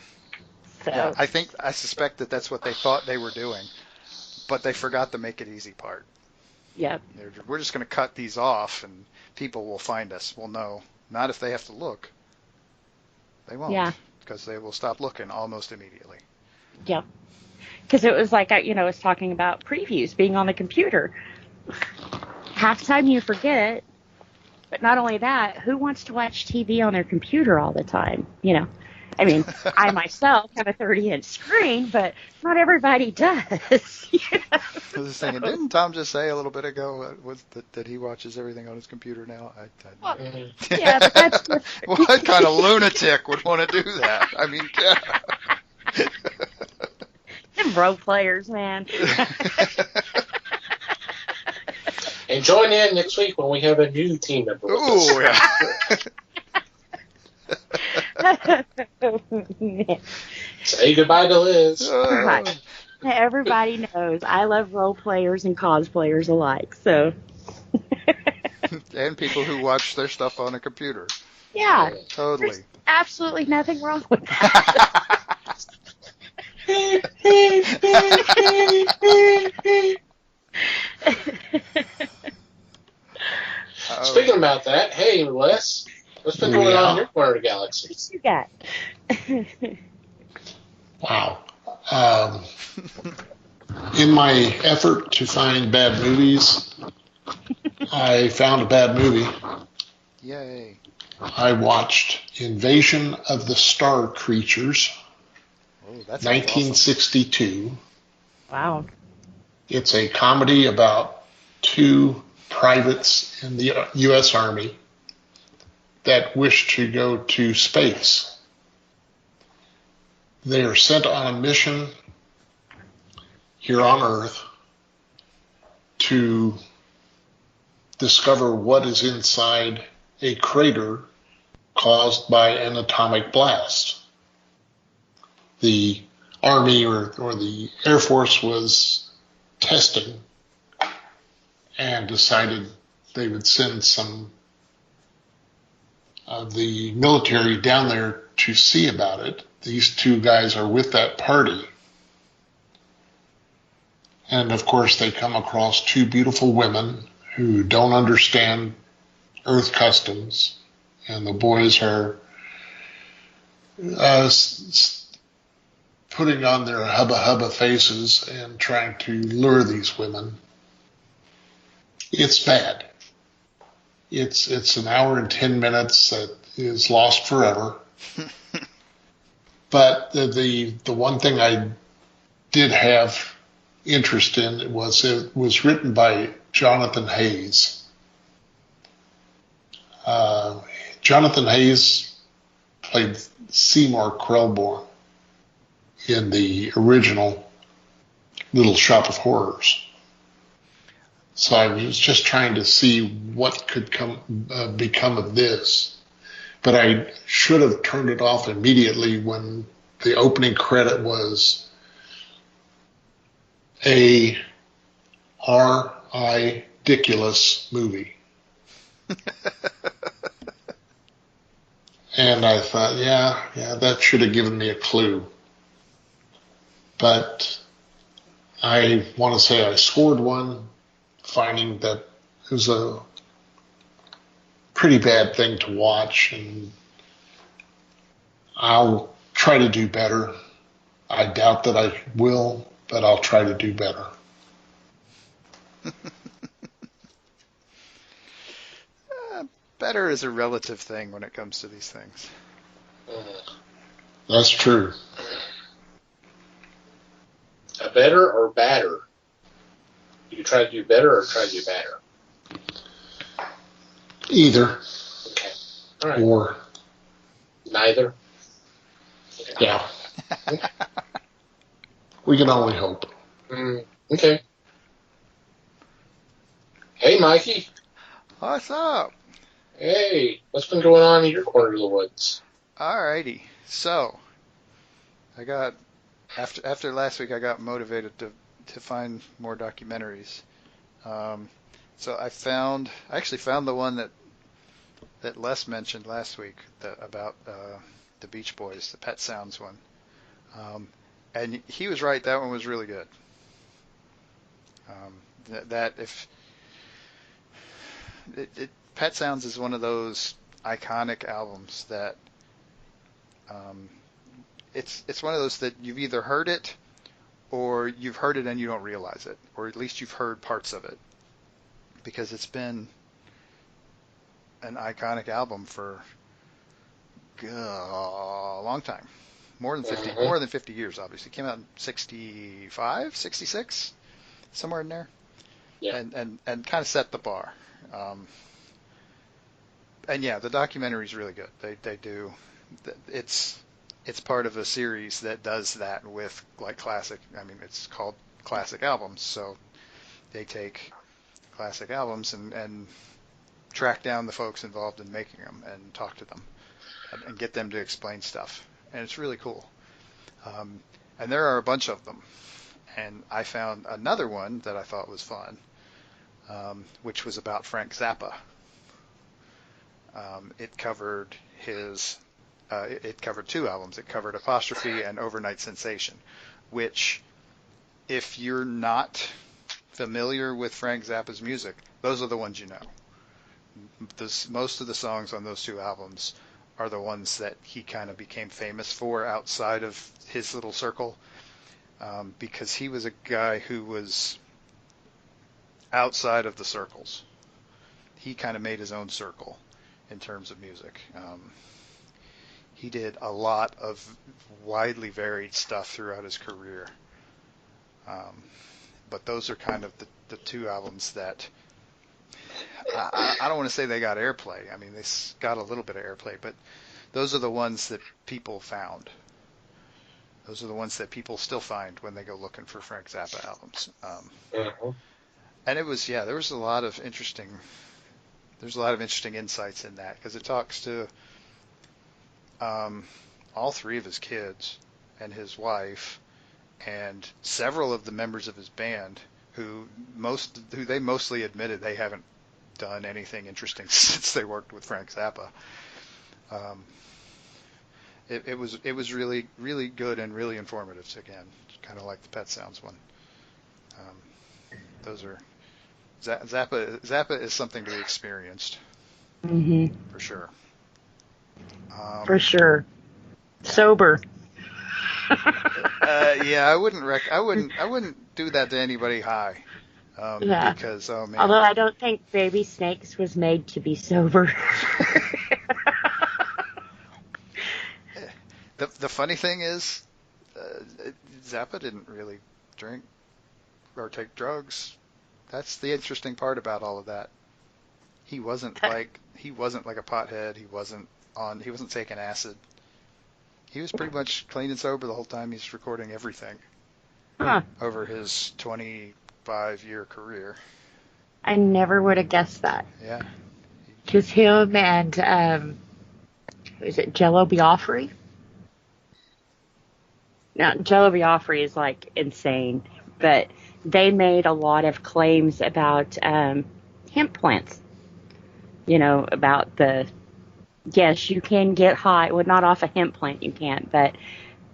Speaker 5: So
Speaker 3: Yeah, I suspect that's what they thought they were doing, but they forgot the make it easy part.
Speaker 5: Yep.
Speaker 3: We're just going to cut these off, and people will find us. Well, no, not if they have to look. They won't.
Speaker 5: Yeah.
Speaker 3: Because they will stop looking almost immediately.
Speaker 5: Yep. Because it was like, I was talking about previews being on the computer. Half the time you forget it, but not only that, who wants to watch TV on their computer all the time? I mean, I myself have a 30-inch screen, but not everybody does.
Speaker 3: I was thinking, didn't Tom just say a little bit ago that he watches everything on his computer now?
Speaker 5: Well, yeah, but that's
Speaker 3: what kind of lunatic would want to do that? I mean,
Speaker 5: them role players, man.
Speaker 2: And join in next week when we have a new team member.
Speaker 3: Ooh, yeah.
Speaker 2: Say goodbye to Liz.
Speaker 5: Right. Everybody knows I love role players and cosplayers alike. So.
Speaker 3: And people who watch their stuff on a computer.
Speaker 5: Yeah.
Speaker 3: Totally.
Speaker 5: There's absolutely nothing wrong with that.
Speaker 2: Speaking about that, hey, Les, what's been going on in your part of the galaxy?
Speaker 5: What you got?
Speaker 4: Wow. In my effort to find bad movies, I found a bad movie.
Speaker 3: Yay.
Speaker 4: I watched Invasion of the Star Creatures,
Speaker 3: Oh, that's
Speaker 4: 1962.
Speaker 5: Wow.
Speaker 4: It's a comedy about 2 privates in the U.S. Army that wish to go to space. They are sent on a mission here on Earth to discover what is inside a crater caused by an atomic blast. The Army or the Air Force was testing and decided they would send some of the military down there to see about it. These 2 guys are with that party. And of course, they come across 2 beautiful women who don't understand Earth customs. And the boys are putting on their hubba faces and trying to lure these women. It's bad. It's an hour and 10 minutes that is lost forever. But the one thing I did have interest in was it was written by Jonathan Hayes. Jonathan Hayes played Seymour Krelborn in the original Little Shop of Horrors. So I was just trying to see what could become of this. But I should have turned it off immediately when the opening credit was a ridiculous movie. And I thought, yeah, that should have given me a clue. But I want to say I scored one, finding that it was a pretty bad thing to watch, and I'll try to do better. I doubt that I will, but I'll try to do better.
Speaker 3: Better is a relative thing when it comes to these things.
Speaker 4: That's true.
Speaker 2: A better or badder? You try to do better or try to do badder?
Speaker 4: Either.
Speaker 2: Okay. All right.
Speaker 4: Or.
Speaker 2: Neither? Okay.
Speaker 4: Yeah. We can only hope.
Speaker 2: Okay. Hey, Mikey.
Speaker 3: What's up?
Speaker 2: Hey, what's been going on in your corner of the woods?
Speaker 3: Alrighty. So, I got after last week, I got motivated to find more documentaries. So I actually found the one that Les mentioned last week about the Beach Boys, the Pet Sounds one. And he was right. That one was really good. Pet Sounds is one of those iconic albums that it's one of those that you've either heard it or you've heard it and you don't realize it, or at least you've heard parts of it, because it's been an iconic album for a long time. More than 50 years, obviously. It came out in 65, 66, somewhere in there.
Speaker 2: Yeah.
Speaker 3: And kind of set the bar. And yeah, the documentary is really good. They do. It's part of a series that does that with like classic. I mean, it's called Classic Albums. So they take classic albums and track down the folks involved in making them and talk to them and get them to explain stuff. And it's really cool. And there are a bunch of them. And I found another one that I thought was fun, which was about Frank Zappa. It covered it covered two albums. It covered Apostrophe and Overnight Sensation, which, if you're not familiar with Frank Zappa's music, those are the ones you know. Most of the songs on those two albums are the ones that he kind of became famous for outside of his little circle, because he was a guy who was outside of the circles. He kind of made his own circle in terms of music. He did a lot of widely varied stuff throughout his career. But those are kind of the two albums that I don't want to say they got airplay. I mean, they got a little bit of airplay, but those are the ones that people found. Those are the ones that people still find when they go looking for Frank Zappa albums. And it was, there was a lot of interesting insights in that, because it talks to all three of his kids and his wife and several of the members of his band who they mostly admitted they haven't done anything interesting since they worked with Frank Zappa. It was really, really good and really informative. Again, kind of like the Pet Sounds one. Those are Zappa is something to be experienced.
Speaker 5: Mm-hmm.
Speaker 3: For sure.
Speaker 5: For sure. Sober.
Speaker 3: I wouldn't do that to anybody high. Because, oh man.
Speaker 5: Although I don't think Baby Snakes was made to be sober.
Speaker 3: The funny thing is, Zappa didn't really drink or take drugs. That's the interesting part about all of that. He wasn't like a pothead. He wasn't taking acid. He was pretty much clean and sober the whole time he's recording everything. Over his 25-year career.
Speaker 5: I never would have guessed that.
Speaker 3: Yeah.
Speaker 5: Just him and is it Jello Biafra? Now, Jello Biafra is like insane, but they made a lot of claims about hemp plants. You know, about yes, you can get high. Well, not off a hemp plant, you can't, but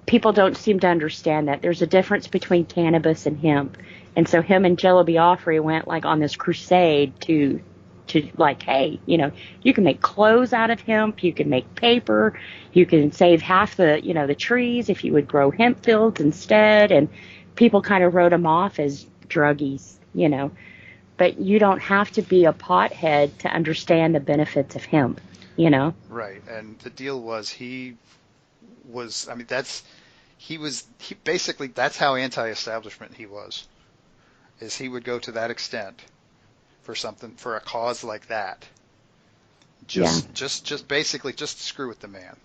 Speaker 5: people don't seem to understand that. There's a difference between cannabis and hemp. And so him and Jello Biafra went like on this crusade to to like, hey, you can make clothes out of hemp, you can make paper, you can save half the, the trees if you would grow hemp fields instead. And people kind of wrote him off as druggies, but you don't have to be a pothead to understand the benefits of hemp,
Speaker 3: Right. And the deal was he basically, that's how anti-establishment he was, is he would go to that extent for a cause like that. Just basically just to screw with the man.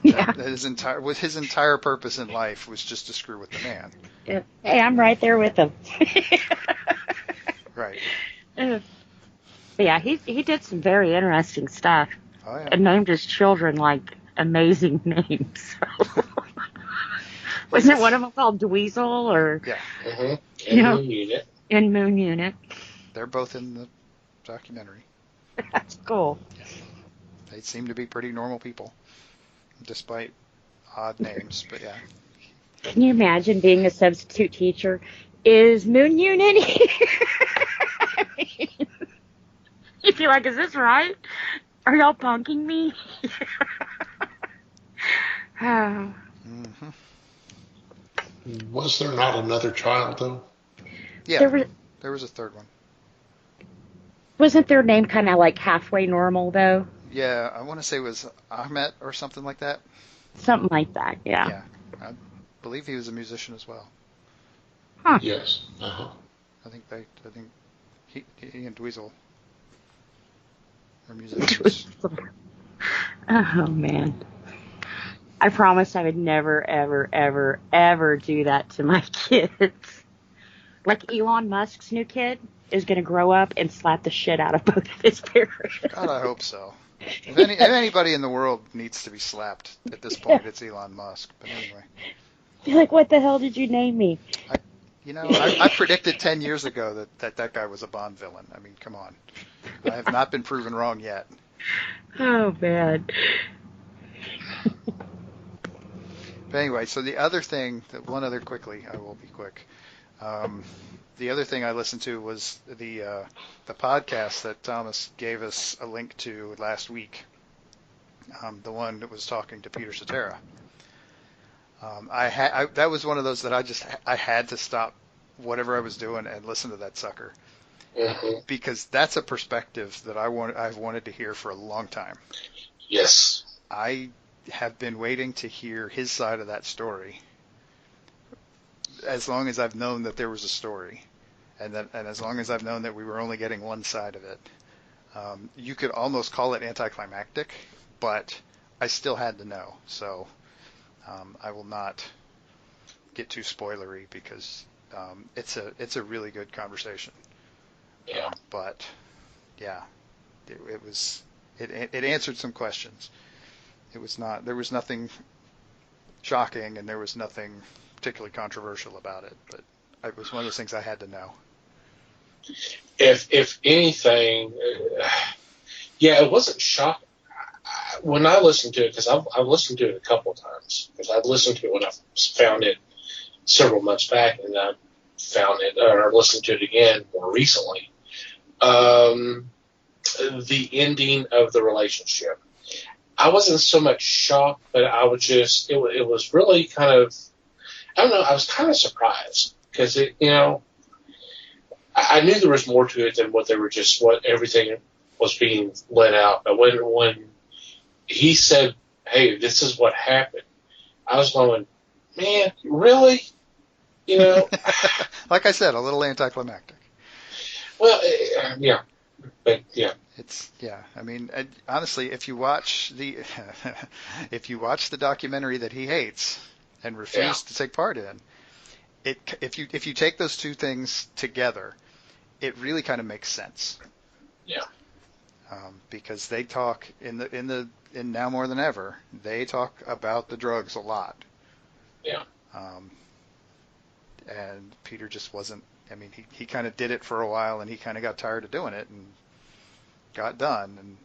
Speaker 5: Yeah.
Speaker 3: His entire purpose in life was just to screw with the man.
Speaker 5: Yeah. Hey, I'm right there with him.
Speaker 3: Right.
Speaker 5: But yeah, he did some very interesting stuff.
Speaker 3: Oh, yeah.
Speaker 5: And named his children like amazing names. Wasn't one of them called Dweezil or?
Speaker 3: Yeah.
Speaker 2: Mm-hmm. Moon Unit.
Speaker 5: In Moon Unit.
Speaker 3: They're both in the documentary.
Speaker 5: That's cool.
Speaker 3: Yeah. They seem to be pretty normal people, despite odd names. But yeah.
Speaker 5: Can you imagine being a substitute teacher? Is Moon Unit here? I mean, you'd be like, is this right? Are y'all punking me? Oh.
Speaker 3: Mm-hmm.
Speaker 4: Was there not another child, though?
Speaker 3: Yeah, there was a third one.
Speaker 5: Wasn't their name kind of like halfway normal, though?
Speaker 3: Yeah, I want to say it was Ahmet or something like that.
Speaker 5: Something like that, yeah.
Speaker 3: Yeah, I believe he was a musician as well.
Speaker 5: Huh.
Speaker 4: Yes. Uh-huh.
Speaker 3: I think he and Dweezil are musicians.
Speaker 5: Oh, man. I promised I would never, ever, ever, ever do that to my kids. Like Elon Musk's new kid is going to grow up and slap the shit out of both of his parents.
Speaker 3: God, I hope so. If anybody in the world needs to be slapped at this point, it's Elon Musk. But anyway.
Speaker 5: Be like, what the hell did you name me?
Speaker 3: I predicted 10 years ago that guy was a Bond villain. I mean, come on. I have not been proven wrong yet.
Speaker 5: Oh, man.
Speaker 3: But anyway, so the other thing, one other quickly, I will be quick. The other thing I listened to was the podcast that Thomas gave us a link to last week. The one that was talking to Peter Cetera. That was one of those that I had to stop whatever I was doing and listen to that sucker.
Speaker 2: Mm-hmm.
Speaker 3: Because that's a perspective that I've wanted to hear for a long time.
Speaker 2: Yes.
Speaker 3: I have been waiting to hear his side of that story as long as I've known that there was a story, and as long as I've known that we were only getting one side of it. You could almost call it anticlimactic, but I still had to know. So I will not get too spoilery because it's a really good conversation.
Speaker 2: Yeah.
Speaker 3: But yeah, it answered some questions. There was nothing shocking and there was nothing particularly controversial about it, but it was one of those things I had to know.
Speaker 2: If anything, yeah, it wasn't shocking. When I listened to it, because I've listened to it a couple of times, because I've listened to it when I found it several months back, and I found it or listened to it again more recently. The ending of the relationship, I wasn't so much shocked, but I was just it was really kind of, I don't know, I was kind of surprised because I knew there was more to it than what everything was being let out. But when he said, "Hey, this is what happened," I was going, "Man, really?"
Speaker 3: Like I said, a little anticlimactic.
Speaker 2: Well, yeah, but yeah.
Speaker 3: I mean, honestly, if you watch the documentary that he hates and refused to take part in, if you take those two things together, it really kind of makes sense.
Speaker 2: Yeah.
Speaker 3: Because they talk in Now More Than Ever, they talk about the drugs a lot.
Speaker 2: Yeah.
Speaker 3: And Peter just wasn't. I mean, he kind of did it for a while, and he kind of got tired of doing it and got done.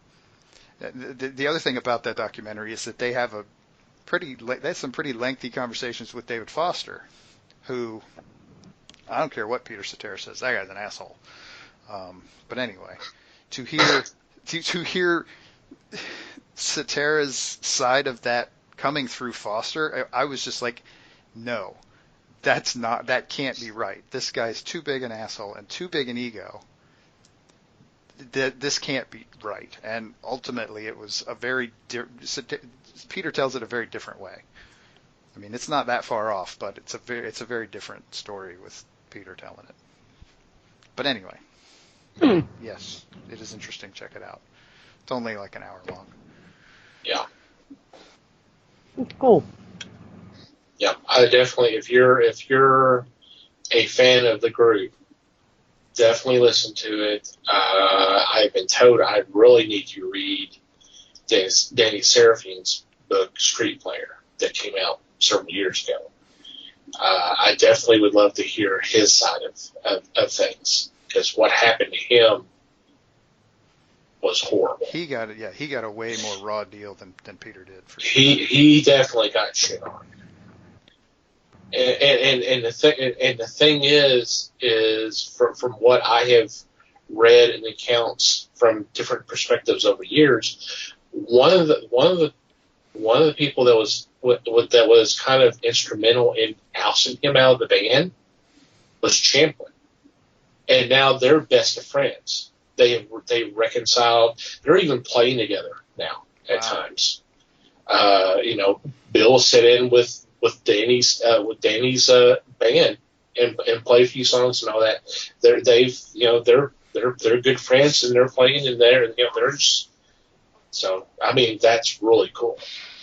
Speaker 3: And the other thing about that documentary is that they have some pretty lengthy conversations with David Foster, who, I don't care what Peter Cetera says, that guy's an asshole. But anyway, to hear Cetera's side of that coming through Foster, I was just like, no, that can't be right. This guy's too big an asshole and too big an ego. This can't be right. And ultimately, it was Peter tells it a very different way. I mean, it's not that far off, but it's a very different story with Peter telling it. But anyway, yes, it is interesting. Check it out. It's only like an hour long.
Speaker 2: Yeah.
Speaker 5: Cool.
Speaker 2: Yeah, I definitely. If you're a fan of the group, definitely listen to it. I've been told I really need to read Danny Seraphine's book Street Player that came out several years ago. I definitely would love to hear his side of things, because what happened to him was horrible.
Speaker 3: He got a way more raw deal than Peter did. For sure.
Speaker 2: He definitely got shit on. And the thing is from what I have read in accounts from different perspectives over years, one of the people that was kind of instrumental in ousting him out of the band was Champlin, and now they're best of friends. They reconciled. They're even playing together now at times. Bill sit in with Danny's band and play a few songs and all that. They're good friends, and they're playing in there, and they're just, so I mean, that's really cool.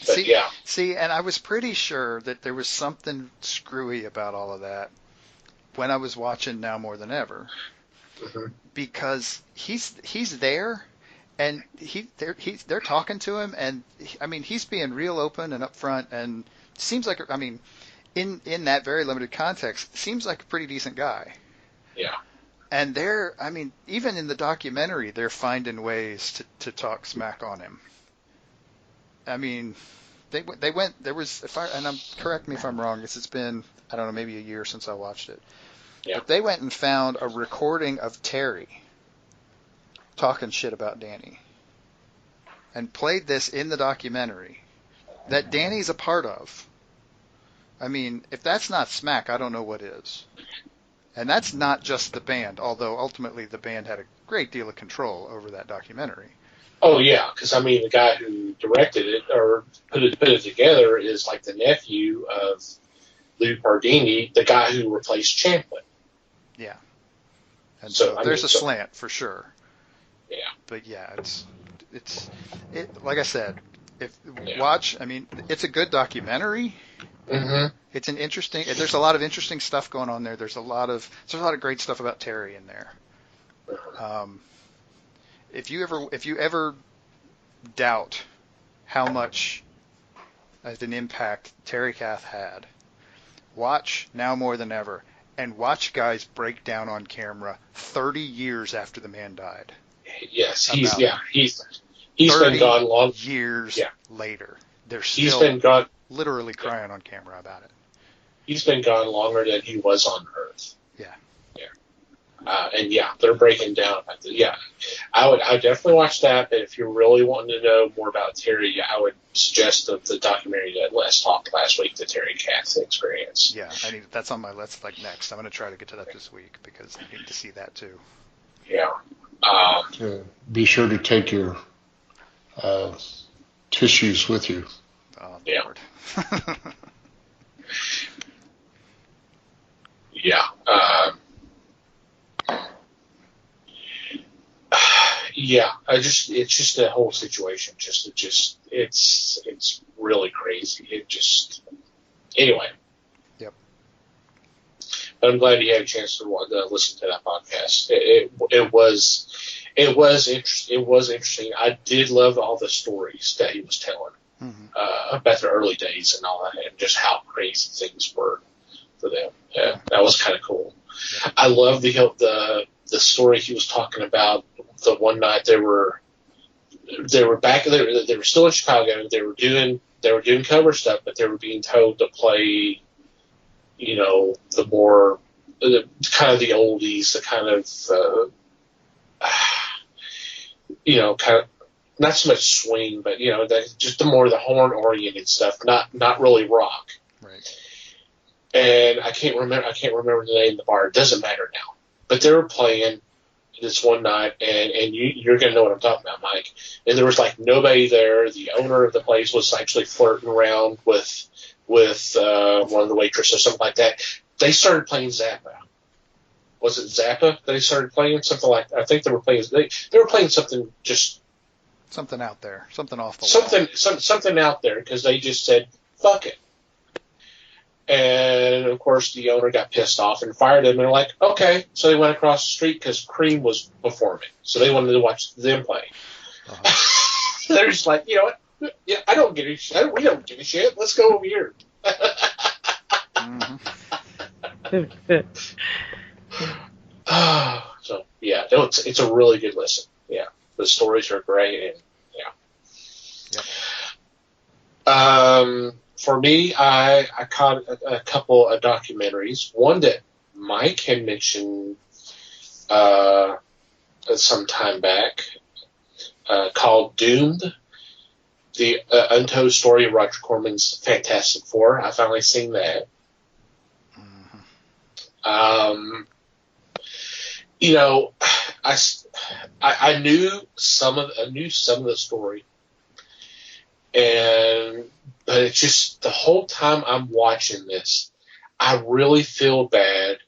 Speaker 2: But
Speaker 3: See, and I was pretty sure that there was something screwy about all of that when I was watching Now More Than Ever, because he's there, and they're talking to him, and I mean, he's being real open and upfront, and seems like, I mean, in that very limited context, seems like a pretty decent guy.
Speaker 2: Yeah.
Speaker 3: And I mean, even in the documentary, they're finding ways to talk smack on him. I mean, they went, there was, correct me if I'm wrong, it's been, I don't know, maybe a year since I watched it.
Speaker 2: Yeah.
Speaker 3: But they went and found a recording of Terry talking shit about Danny and played this in the documentary that Danny's a part of. I mean, if that's not smack, I don't know what is. And that's not just the band, although ultimately the band had a great deal of control over that documentary.
Speaker 2: Oh yeah, because I mean, the guy who directed it or put it together is like the nephew of Lou Pardini, the guy who replaced Champlin.
Speaker 3: Yeah. And
Speaker 2: so
Speaker 3: there's a slant for sure.
Speaker 2: Yeah.
Speaker 3: But yeah, it's like I said, watch. I mean, it's a good documentary.
Speaker 2: Mm-hmm.
Speaker 3: It's an interesting. There's a lot of interesting stuff going on there. There's a lot of great stuff about Terry in there. If you ever doubt how much of an impact Terry Kath had, watch Now More Than Ever, and watch guys break down on camera 30 years after the man died.
Speaker 2: Yes, he's been gone long
Speaker 3: years later. They're
Speaker 2: he's
Speaker 3: still
Speaker 2: been gone,
Speaker 3: literally crying on camera about it.
Speaker 2: He's been gone longer than he was on Earth.
Speaker 3: Yeah.
Speaker 2: They're breaking down. I would definitely watch that. But if you're really wanting to know more about Terry, I would suggest the documentary that Les talked last week, the Terry Kath Experience.
Speaker 3: Yeah, that's on my list. Like next, I'm going to try to get to that this week because I need to see that too.
Speaker 2: Yeah.
Speaker 4: Be sure to take your tissues with you.
Speaker 3: Oh,
Speaker 2: yeah.
Speaker 3: Lord.
Speaker 2: Yeah. It's just the whole situation. It's really crazy. Anyway.
Speaker 3: Yep.
Speaker 2: I'm glad you had a chance to listen to that podcast. It was interesting. I did love all the stories that he was telling about the early days and all that, and just how crazy things were for them. Yeah, that was kind of cool. Yeah. I love the story he was talking about. The one night they were back. They were still in Chicago. They were doing cover stuff, but they were being told to play, the kind of the oldies, the kind of kind of not so much swing, but just the more the horn oriented stuff, not really rock.
Speaker 3: Right.
Speaker 2: And I can't remember the name of the bar. It doesn't matter now. But they were playing this one night, and you're gonna know what I'm talking about, Mike. And there was like nobody there. The owner of the place was actually flirting around with one of the waitresses or something like that. They started playing Zappa. Was it Zappa? They started playing something like, I think they were playing something, just
Speaker 3: something out there, something off the
Speaker 2: wall. Something out there, because they just said fuck it. And of course the owner got pissed off and fired him, and they're like, okay. So they went across the street because Cream was performing, so they wanted to watch them play. They're just like, you know what? Yeah, I don't give a shit. We don't give a shit. Let's go over here. So yeah, it's a really good listen. Yeah, the stories are great, and
Speaker 3: Yep.
Speaker 2: For me, I caught a couple of documentaries. One that Mike had mentioned some time back, called Doomed, the untold story of Roger Corman's Fantastic Four. I finally seen that. I knew some of the story, but it's just the whole time I'm watching this, I really feel bad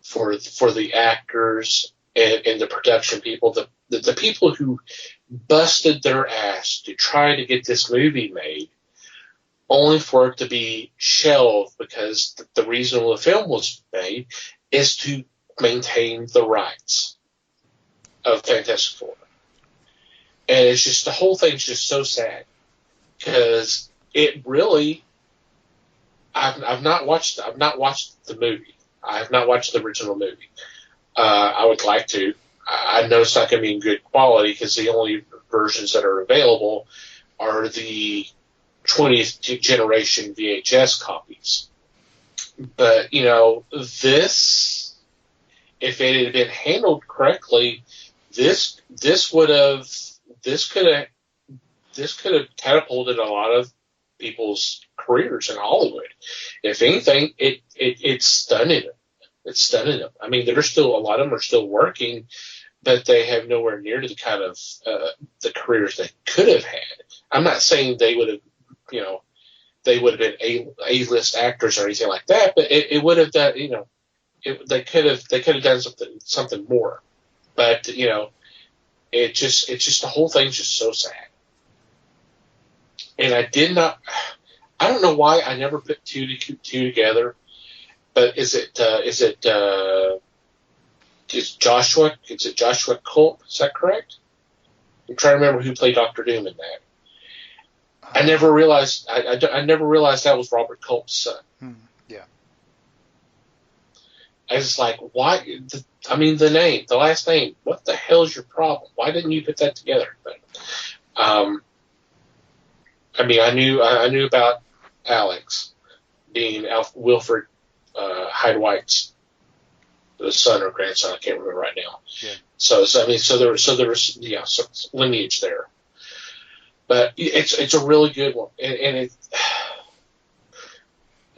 Speaker 2: for the actors and the production people, the people who busted their ass to try to get this movie made, only for it to be shelved because the reason the film was made is to maintain the rights of Fantastic Four. And it's just, the whole thing's just so sad, because it really, I've not watched the movie. I have not watched the original movie. I would like to. I know it's not going to be in good quality, because the only versions that are available are the 20th generation VHS copies. But, this, if it had been handled correctly, this could have catapulted a lot of people's careers in Hollywood. If anything, it's stunning them. It's stunning them. I mean, a lot of them are still working, but they have nowhere near to the kind of the careers they could have had. I'm not saying they would have been A-list actors or anything like that, but it would have done, they could have done something more. But it's just the whole thing's just so sad. And I don't know why I never put two together. But is it Joshua Culp? Is that correct? I'm trying to remember who played Dr. Doom in that. I never realized. I never realized that was Robert Culp's son.
Speaker 3: Yeah.
Speaker 2: I was like, why? The name, the last name. What the hell is your problem? Why didn't you put that together? But, I knew about Alex being Wilfred Hyde White's the son or grandson. I can't remember right now.
Speaker 3: Yeah.
Speaker 2: So there was some lineage there. But it's a really good one, and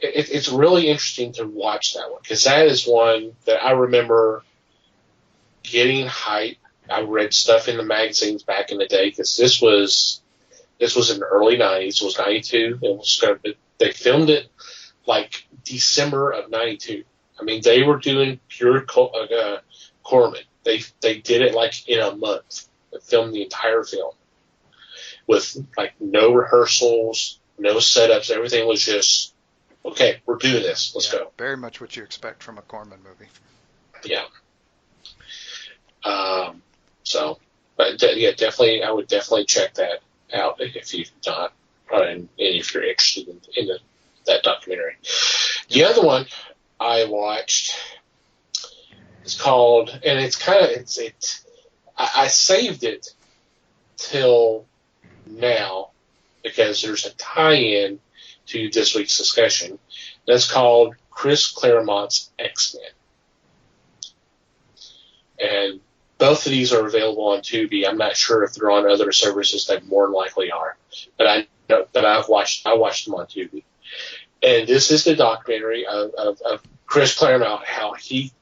Speaker 2: it's really interesting to watch that one, because that is one that I remember getting hype. I read stuff in the magazines back in the day, because this was in the early 90s. It was 92. They filmed it like December of 92. I mean, they were doing pure Corman. They did it like in a month. They filmed the entire film with like no rehearsals, no setups. Everything was just, okay, we're doing this. Let's go.
Speaker 3: Very much what you expect from a Corman movie.
Speaker 2: Yeah. Definitely, I would definitely check that out if you've not, and if you're interested in that documentary. The other one I watched is called, and I saved it till now because there's a tie-in to this week's discussion. That's called Chris Claremont's X-Men. And both of these are available on Tubi. I'm not sure if they're on other services. They more than likely are, but I know that I watched them on Tubi. And this is the documentary of Chris Claremont, how he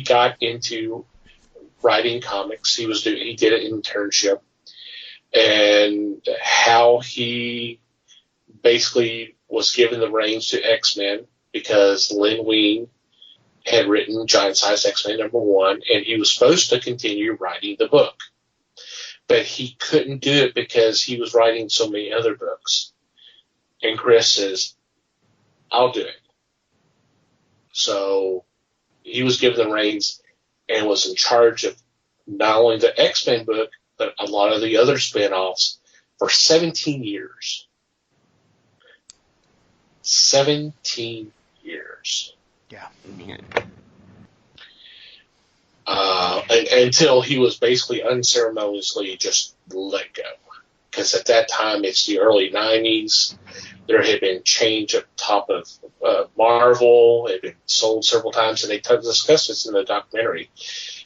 Speaker 2: got into writing comics. He did an internship, and how he basically was given the reins to X-Men because Len Wein had written Giant Size X-Men #1, and he was supposed to continue writing the book. But he couldn't do it because he was writing so many other books. And Chris says, I'll do it. So he was given the reins and was in charge of not only the X-Men book, but a lot of the other spin-offs for 17 years. 17 years.
Speaker 3: Yeah.
Speaker 2: Until he was basically unceremoniously just let go. Because at that time, it's the early 90s. There had been change at the top of Marvel. It had been sold several times, and they discussed this in the documentary,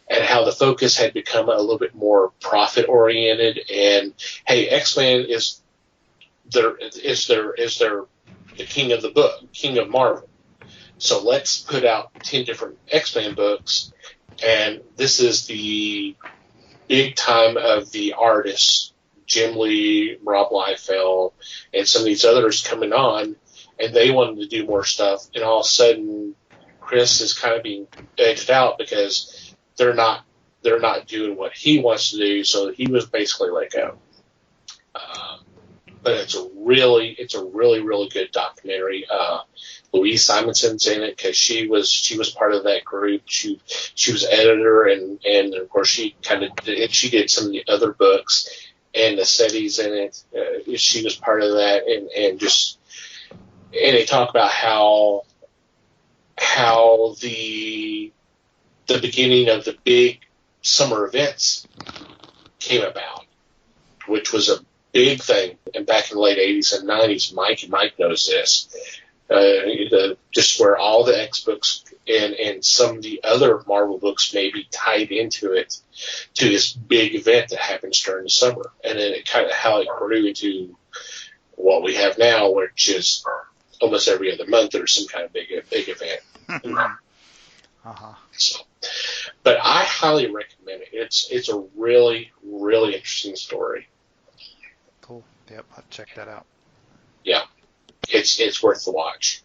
Speaker 2: and how the focus had become a little bit more profit-oriented. And, hey, X-Men is the king of the book, king of Marvel. So let's put out 10 different X-Men books, and this is the big time of the artists, Jim Lee, Rob Liefeld, and some of these others coming on, and they wanted to do more stuff, and all of a sudden Chris is kind of being edged out because they're not doing what he wants to do, so he was basically let go. But it's a really, really good documentary. Louise Simonson's in it because she was part of that group. She was editor, and of course she did some of the other books, and Nassetti's in it. She was part of that, and they talk about how the beginning of the big summer events came about, which was a big thing. And back in the late 80s and 90s, Mike knows this. Just where all the X books and some of the other Marvel books may be tied into it, to this big event that happens during the summer. And then it kind of how it grew into what we have now, which is almost every other month there's some kind of big event.
Speaker 3: Uh-huh.
Speaker 2: So, but I highly recommend it. It's a really, really interesting story.
Speaker 3: Cool. Yep, I'll check that out.
Speaker 2: Yeah, it's worth the watch.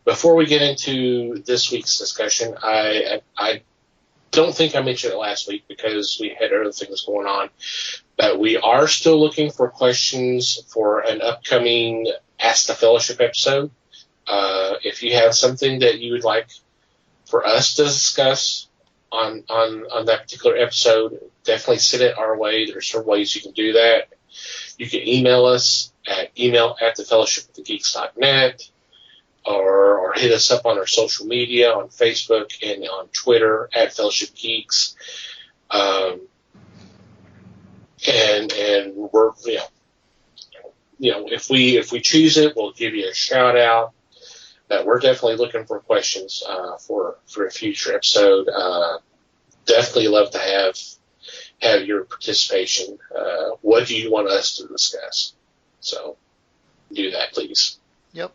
Speaker 2: Before we get into this week's discussion, I don't think I mentioned it last week because we had other things going on, but we are still looking for questions for an upcoming Ask the Fellowship episode. If you have something that you would like for us to discuss on that particular episode, definitely send it our way. There's several ways you can do that. You can email us at email@thefellowshipofthegeeks.net, or hit us up on our social media on Facebook and on Twitter at Fellowship Geeks. And we're if we choose it, we'll give you a shout out. But we're definitely looking for questions for a future episode. Definitely love to have your participation. What do you want us to discuss? So do that, please.
Speaker 3: Yep.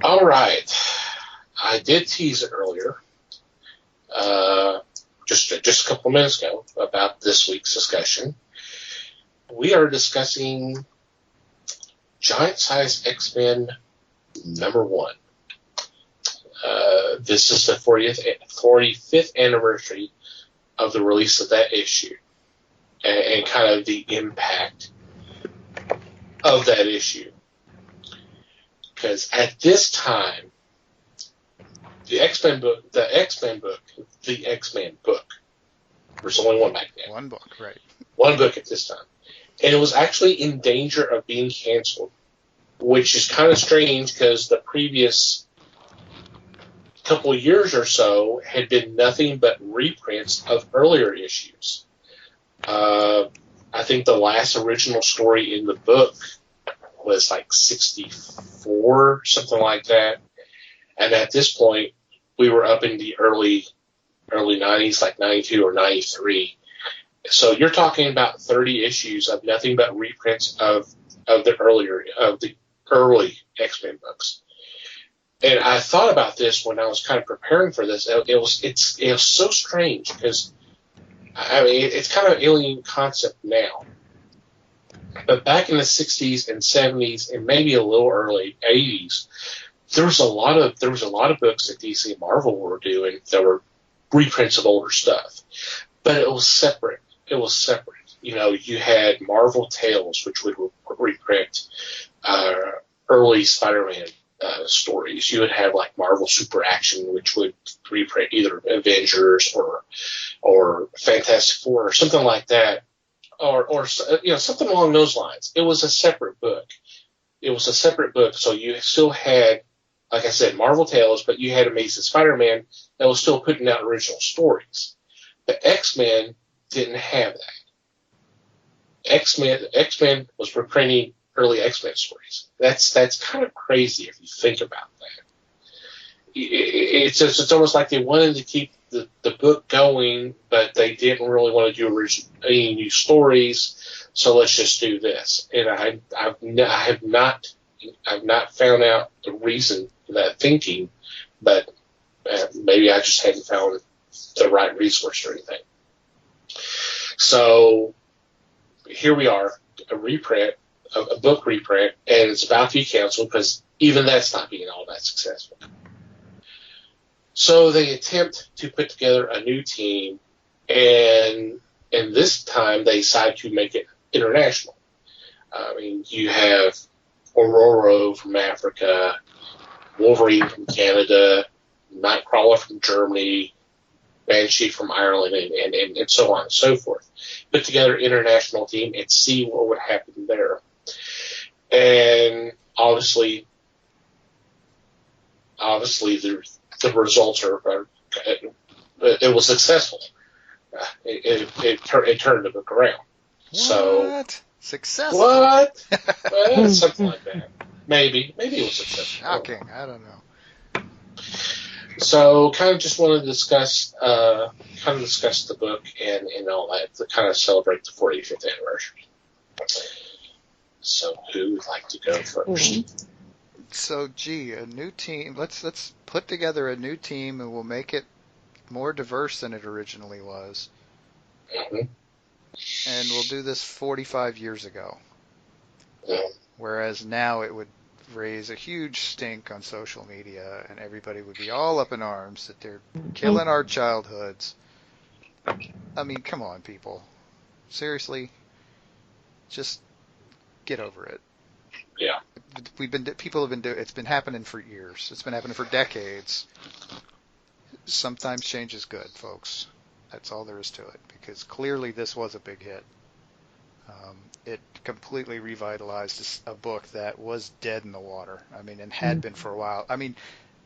Speaker 2: All right. I did tease it earlier, just a couple of minutes ago, about this week's discussion. We are discussing Giant Size X-Men #1. This is the 45th anniversary of the release of that issue, and kind of the impact of that issue. Because at this time, the X-Men book, there was only one back then.
Speaker 3: One book, right.
Speaker 2: One book at this time. And it was actually in danger of being canceled, which is kind of strange because the previous couple of years or so had been nothing but reprints of earlier issues. I think the last original story in the book was like 64, something like that. And at this point, we were up in the early 90s, like 92 or 93. So you're talking about 30 issues of nothing but reprints of the early X-Men books. And I thought about this when I was kind of preparing for this. It was so strange because, I mean, it's kind of an alien concept now. But back in the 60s and 70s and maybe a little early 80s, there was a lot of books that DC and Marvel were doing that were reprints of older stuff. But it was separate. You know, you had Marvel Tales, which would reprint early Spider-Man stories. You would have like Marvel Super Action, which would reprint either Avengers or Fantastic Four or something like that, or you know, something along those lines. It was a separate book. So you still had, like I said, Marvel Tales, but you had Amazing Spider-Man that was still putting out original stories. The X-Men didn't have that. X-Men was reprinting early X-Men stories. That's kind of crazy if you think about that. It's almost like they wanted to keep the book going, but they didn't really want to do any new stories. So let's just do this. And I've not found out the reason for that thinking, but maybe I just hadn't found the right resource or anything. So here we are, a book reprint, and it's about to be canceled because even that's not being all that successful. So they attempt to put together a new team, and this time they decide to make it international. I mean, you have Ororo from Africa, Wolverine from Canada, Nightcrawler from Germany, Banshee from Ireland, and so on and so forth. Put together an international team and see what would happen there. And obviously the results are it was successful. It turned the book around.
Speaker 3: What?
Speaker 2: So
Speaker 3: Successful?
Speaker 2: What? Well, something like that. Maybe it was successful.
Speaker 3: Shocking. I don't know.
Speaker 2: So, kind of just want to discuss the book and all that to kind of celebrate the 45th anniversary. So, who would like to go first?
Speaker 5: Mm-hmm.
Speaker 3: So, a new team. Let's put together a new team, and we'll make it more diverse than it originally was.
Speaker 2: Mm-hmm.
Speaker 3: And we'll do this 45 years ago.
Speaker 2: Yeah.
Speaker 3: Whereas now it would raise a huge stink on social media, and everybody would be all up in arms that they're killing our childhoods. I mean, come on, people. Seriously, just get over it.
Speaker 2: Yeah.
Speaker 3: People have been doing. It's been happening for years. It's been happening for decades. Sometimes change is good, folks. That's all there is to it. Because clearly this was a big hit. It completely revitalized a book that was dead in the water. I mean, and had been for a while. I mean,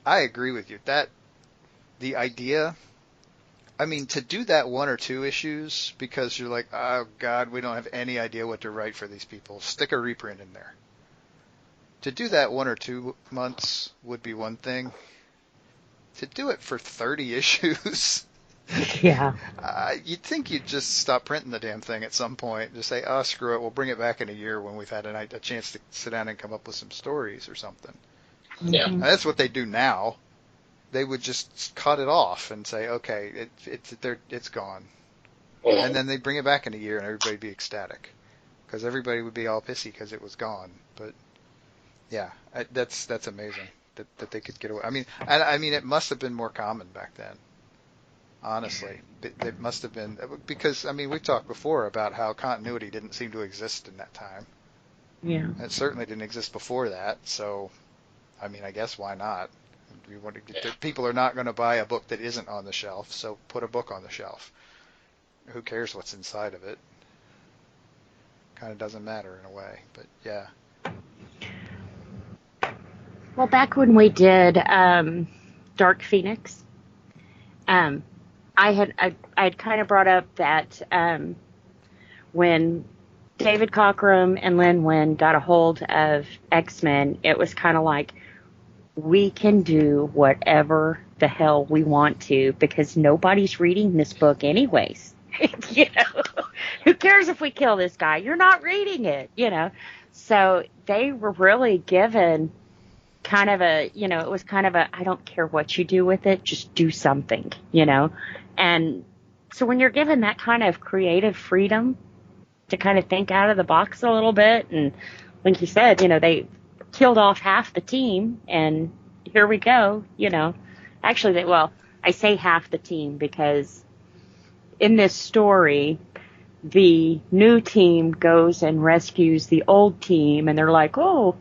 Speaker 3: I agree with you that the idea. I mean, to do that 1 or 2 issues because you're like, oh God, we don't have any idea what to write for these people. Stick a reprint in there. To do that 1 or 2 months would be one thing. To do it for 30 issues.
Speaker 5: Yeah.
Speaker 3: You'd think you'd just stop printing the damn thing at some point. Just say, oh, screw it. We'll bring it back in a year when we've had a chance to sit down and come up with some stories or something.
Speaker 2: Yeah.
Speaker 3: And that's what they do now. They would just cut it off and say, okay, it's gone.
Speaker 2: Yeah.
Speaker 3: And then they'd bring it back in a year and everybody'd be ecstatic. Because everybody would be all pissy because it was gone. But, yeah, that's amazing that they could get away. I mean, it must have been more common back then. Honestly, it must have been because, I mean, we talked before about how continuity didn't seem to exist in that time.
Speaker 5: Yeah.
Speaker 3: It certainly didn't exist before that. So, I mean, I guess why not? We want to get people are not going to buy a book that isn't on the shelf, so put a book on the shelf. Who cares what's inside of it? Kind of doesn't matter in a way, but yeah.
Speaker 5: Well, back when we did Dark Phoenix, I had kind of brought up that when David Cockrum and Len Wein got a hold of X-Men, it was kind of like we can do whatever the hell we want to because nobody's reading this book anyways. You know, who cares if we kill this guy? You're not reading it, you know. So they were really given kind of a, you know, it was kind of a, I don't care what you do with it, just do something, you know. And so when you're given that kind of creative freedom to kind of think out of the box a little bit, and like you said, you know, they killed off half the team, and here we go, you know. Actually, I say half the team because in this story, the new team goes and rescues the old team, and they're like, oh,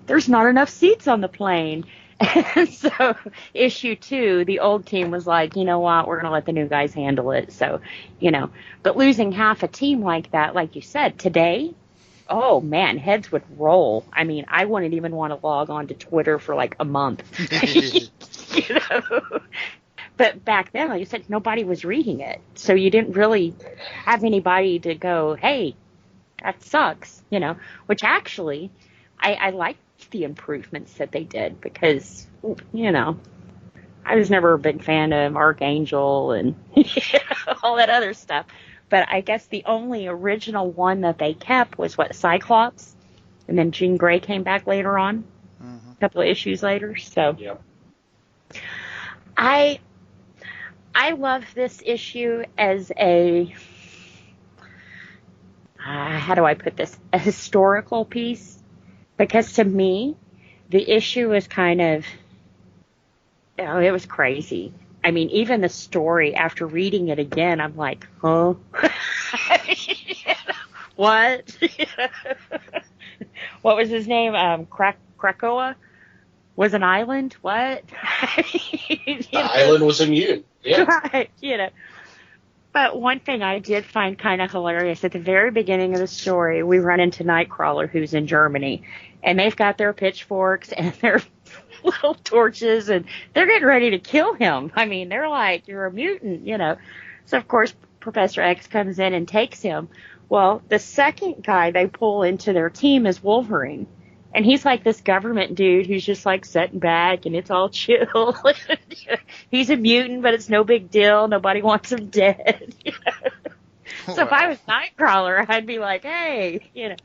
Speaker 5: there's not enough seats on the plane. And so issue 2, the old team was like, you know what, we're going to let the new guys handle it. So, you know, but losing half a team like that, like you said, today, oh man, heads would roll. I mean, I wouldn't even want to log on to Twitter for like a month. You know? But back then, like you said, nobody was reading it. So you didn't really have anybody to go, hey, that sucks, you know, which actually I liked the improvements that they did because, you know, I was never a big fan of Archangel and all that other stuff. But I guess the only original one that they kept was Cyclops. And then Jean Grey came back later on, a couple of issues later. So
Speaker 2: yeah.
Speaker 5: I love this issue as a, how do I put this, a historical piece. Because to me, the issue was kind of, it was crazy. I mean, even the story, after reading it again, I'm like, huh? What? What was his name? Krakoa was an island? What?
Speaker 2: The island was immune. Yeah.
Speaker 5: Right, you know. But one thing I did find kind of hilarious, at the very beginning of the story, we run into Nightcrawler, who's in Germany, and they've got their pitchforks and their little torches, and they're getting ready to kill him. I mean, they're like, you're a mutant, you know. So, of course, Professor X comes in and takes him. Well, the second guy they pull into their team is Wolverine. And he's like this government dude who's just like sitting back and it's all chill. He's a mutant, but it's no big deal. Nobody wants him dead. You know? So if I was Nightcrawler, I'd be like, hey, you know.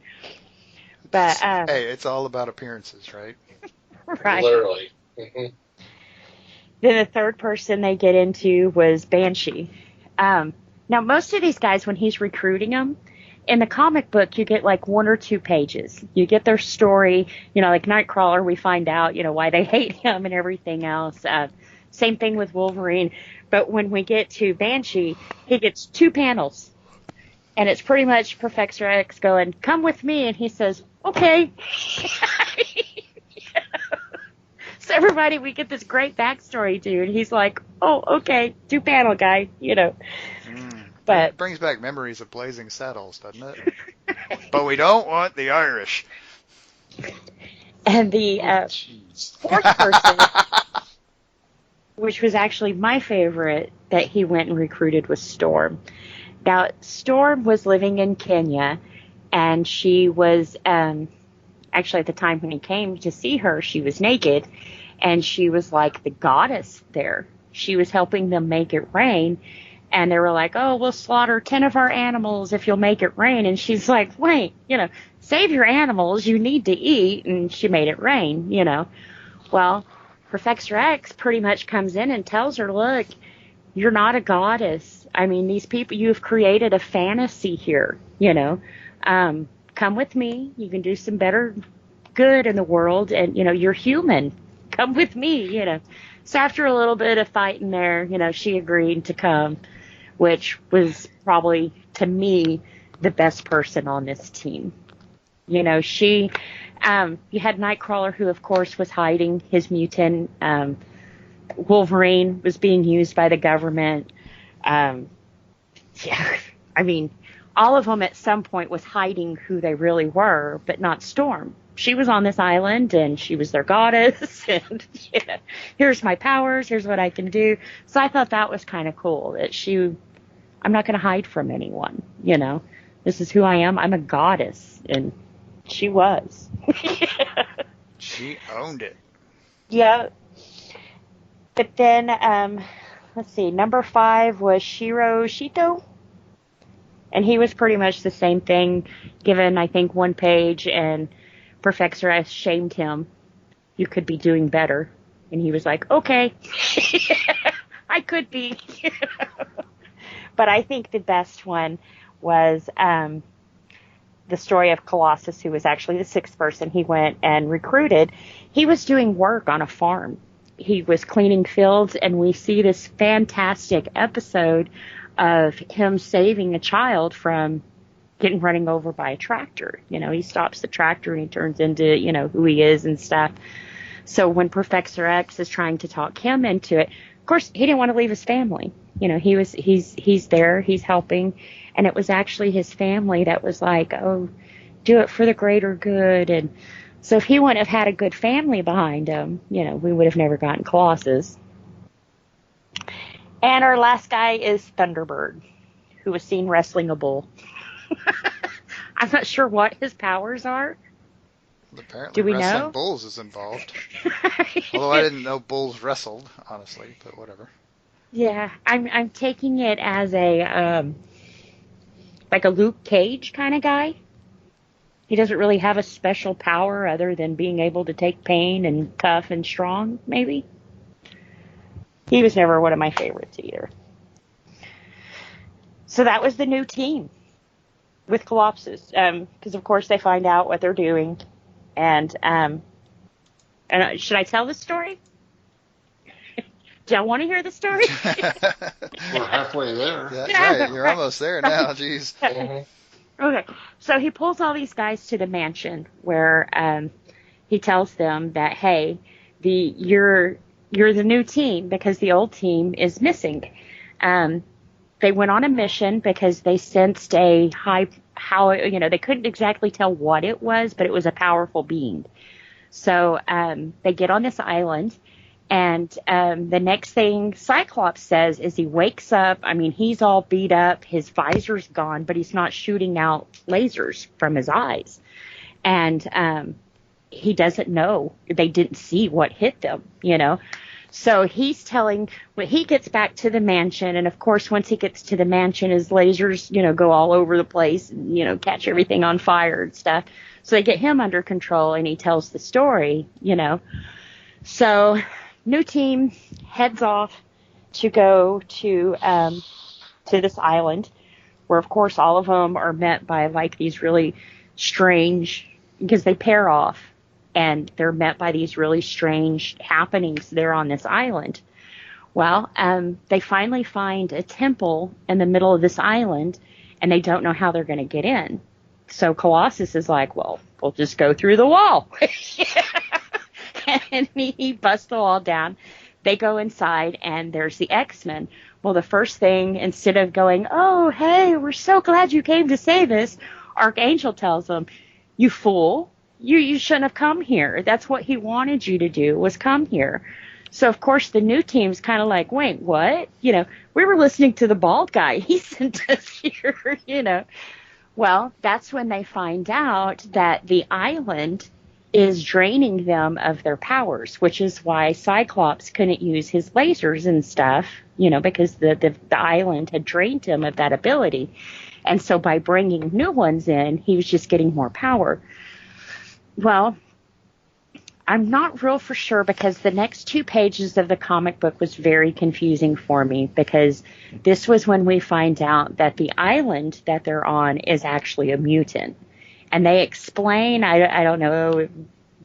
Speaker 5: But
Speaker 3: hey, it's all about appearances, right?
Speaker 5: Right.
Speaker 2: Literally. Mm-hmm.
Speaker 5: Then the third person they get into was Banshee. Now, most of these guys, when he's recruiting them, in the comic book, you get like 1 or 2 pages. You get their story, you know, like Nightcrawler, we find out, you know, why they hate him and everything else. Same thing with Wolverine. But when we get to Banshee, he gets 2 panels. And it's pretty much Professor X going, come with me. And he says, okay. So everybody, we get this great backstory, dude. He's like, oh, okay, 2 panel guy, you know. But
Speaker 3: it brings back memories of Blazing Saddles, doesn't it? But we don't want the Irish.
Speaker 5: And the fourth person, which was actually my favorite, that he went and recruited was Storm. Now, Storm was living in Kenya, and she was, actually at the time when he came to see her, she was naked, and she was like the goddess there. She was helping them make it rain. And they were like, oh, we'll slaughter 10 of our animals if you'll make it rain. And she's like, wait, you know, save your animals. You need to eat. And she made it rain, you know. Well, Professor X pretty much comes in and tells her, look, you're not a goddess. I mean, these people, you've created a fantasy here, you know. Come with me. You can do some better good in the world. And, you know, you're human. Come with me, you know. So after a little bit of fighting there, you know, she agreed to come, which was probably, to me, the best person on this team. You know, you had Nightcrawler, who, of course, was hiding his mutant. Wolverine was being used by the government. Yeah, I mean, all of them at some point was hiding who they really were, but not Storm. She was on this island, and she was their goddess, and yeah, here's my powers, here's what I can do. So I thought that was kind of cool, that I'm not going to hide from anyone, you know. This is who I am. I'm a goddess, and she was.
Speaker 3: She owned it.
Speaker 5: Yeah. But then, let's see, number 5 was Shiro Shito. And he was pretty much the same thing, given, I think, 1 page, and Professor S shamed him. You could be doing better. And he was like, okay, I could be. But I think the best one was the story of Colossus, who was actually the 6th person he went and recruited. He was doing work on a farm. He was cleaning fields, and we see this fantastic episode of him saving a child from getting running over by a tractor. You know, he stops the tractor and he turns into, you know, who he is and stuff. So when Professor X is trying to talk him into it, of course, he didn't want to leave his family. You know, he's there, he's helping, and it was actually his family that was like, oh, do it for the greater good. And so if he wouldn't have had a good family behind him, you know, we would have never gotten Colossus. And our last guy is Thunderbird, who was seen wrestling a bull. I'm not sure what his powers are.
Speaker 3: Apparently,
Speaker 5: Do we
Speaker 3: wrestling
Speaker 5: know?
Speaker 3: bulls is involved. Although I didn't know bulls wrestled, honestly, but whatever.
Speaker 5: Yeah, I'm taking it as a like a Luke Cage kind of guy. He doesn't really have a special power other than being able to take pain and tough and strong, maybe. He was never one of my favorites either. So that was the new team with Colossus, because of course they find out what they're doing, and should I tell the story? Do y'all want to hear the story?
Speaker 4: We're halfway there.
Speaker 3: That's right. You're almost there now. Jeez.
Speaker 5: Okay, so he pulls all these guys to the mansion where he tells them that, hey, you're the new team because the old team is missing. They went on a mission because they sensed they couldn't exactly tell what it was, but it was a powerful being. So they get on this island, and the next thing Cyclops says is he wakes up. I mean, he's all beat up. His visor's gone, but he's not shooting out lasers from his eyes. And he doesn't know. They didn't see what hit them, you know. So he's telling, when he gets back to the mansion, and of course, once he gets to the mansion, his lasers, you know, go all over the place, and, you know, catch everything on fire and stuff. So they get him under control, and he tells the story, you know. So new team heads off to go to this island, where of course all of them are met by like these really strange, because they pair off. And they're met by these really strange happenings there on this island. Well, they finally find a temple in the middle of this island, and they don't know how they're going to get in. So Colossus is like, well, we'll just go through the wall. And he busts the wall down. They go inside, and there's the X-Men. Well, the first thing, instead of going, oh, hey, we're so glad you came to save us, Archangel tells them, you fool. You shouldn't have come here. That's what he wanted you to do, was come here. So, of course, the new team's kind of like, wait, what? You know, we were listening to the bald guy. He sent us here, you know. Well, that's when they find out that the island is draining them of their powers, which is why Cyclops couldn't use his lasers and stuff, you know, because the island had drained him of that ability. And so by bringing new ones in, he was just getting more power. Well, I'm not real for sure, because the next 2 pages of the comic book was very confusing for me, because this was when we find out that the island that they're on is actually a mutant. And they explain, I don't know,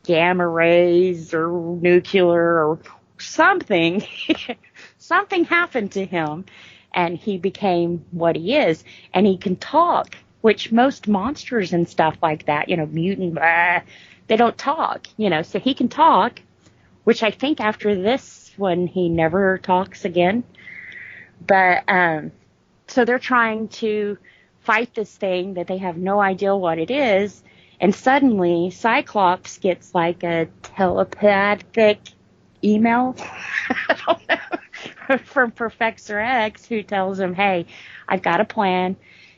Speaker 5: gamma rays or nuclear or something. Something happened to him, and he became what he is. And he can talk, which most monsters and stuff like that, you know, mutant, they don't talk, you know, so he can talk, which I think after this one, he never talks again. But, so they're trying to fight this thing that they have no idea what it is. And suddenly Cyclops gets like a telepathic email I don't know, from Professor X, who tells him, hey, I've got a plan.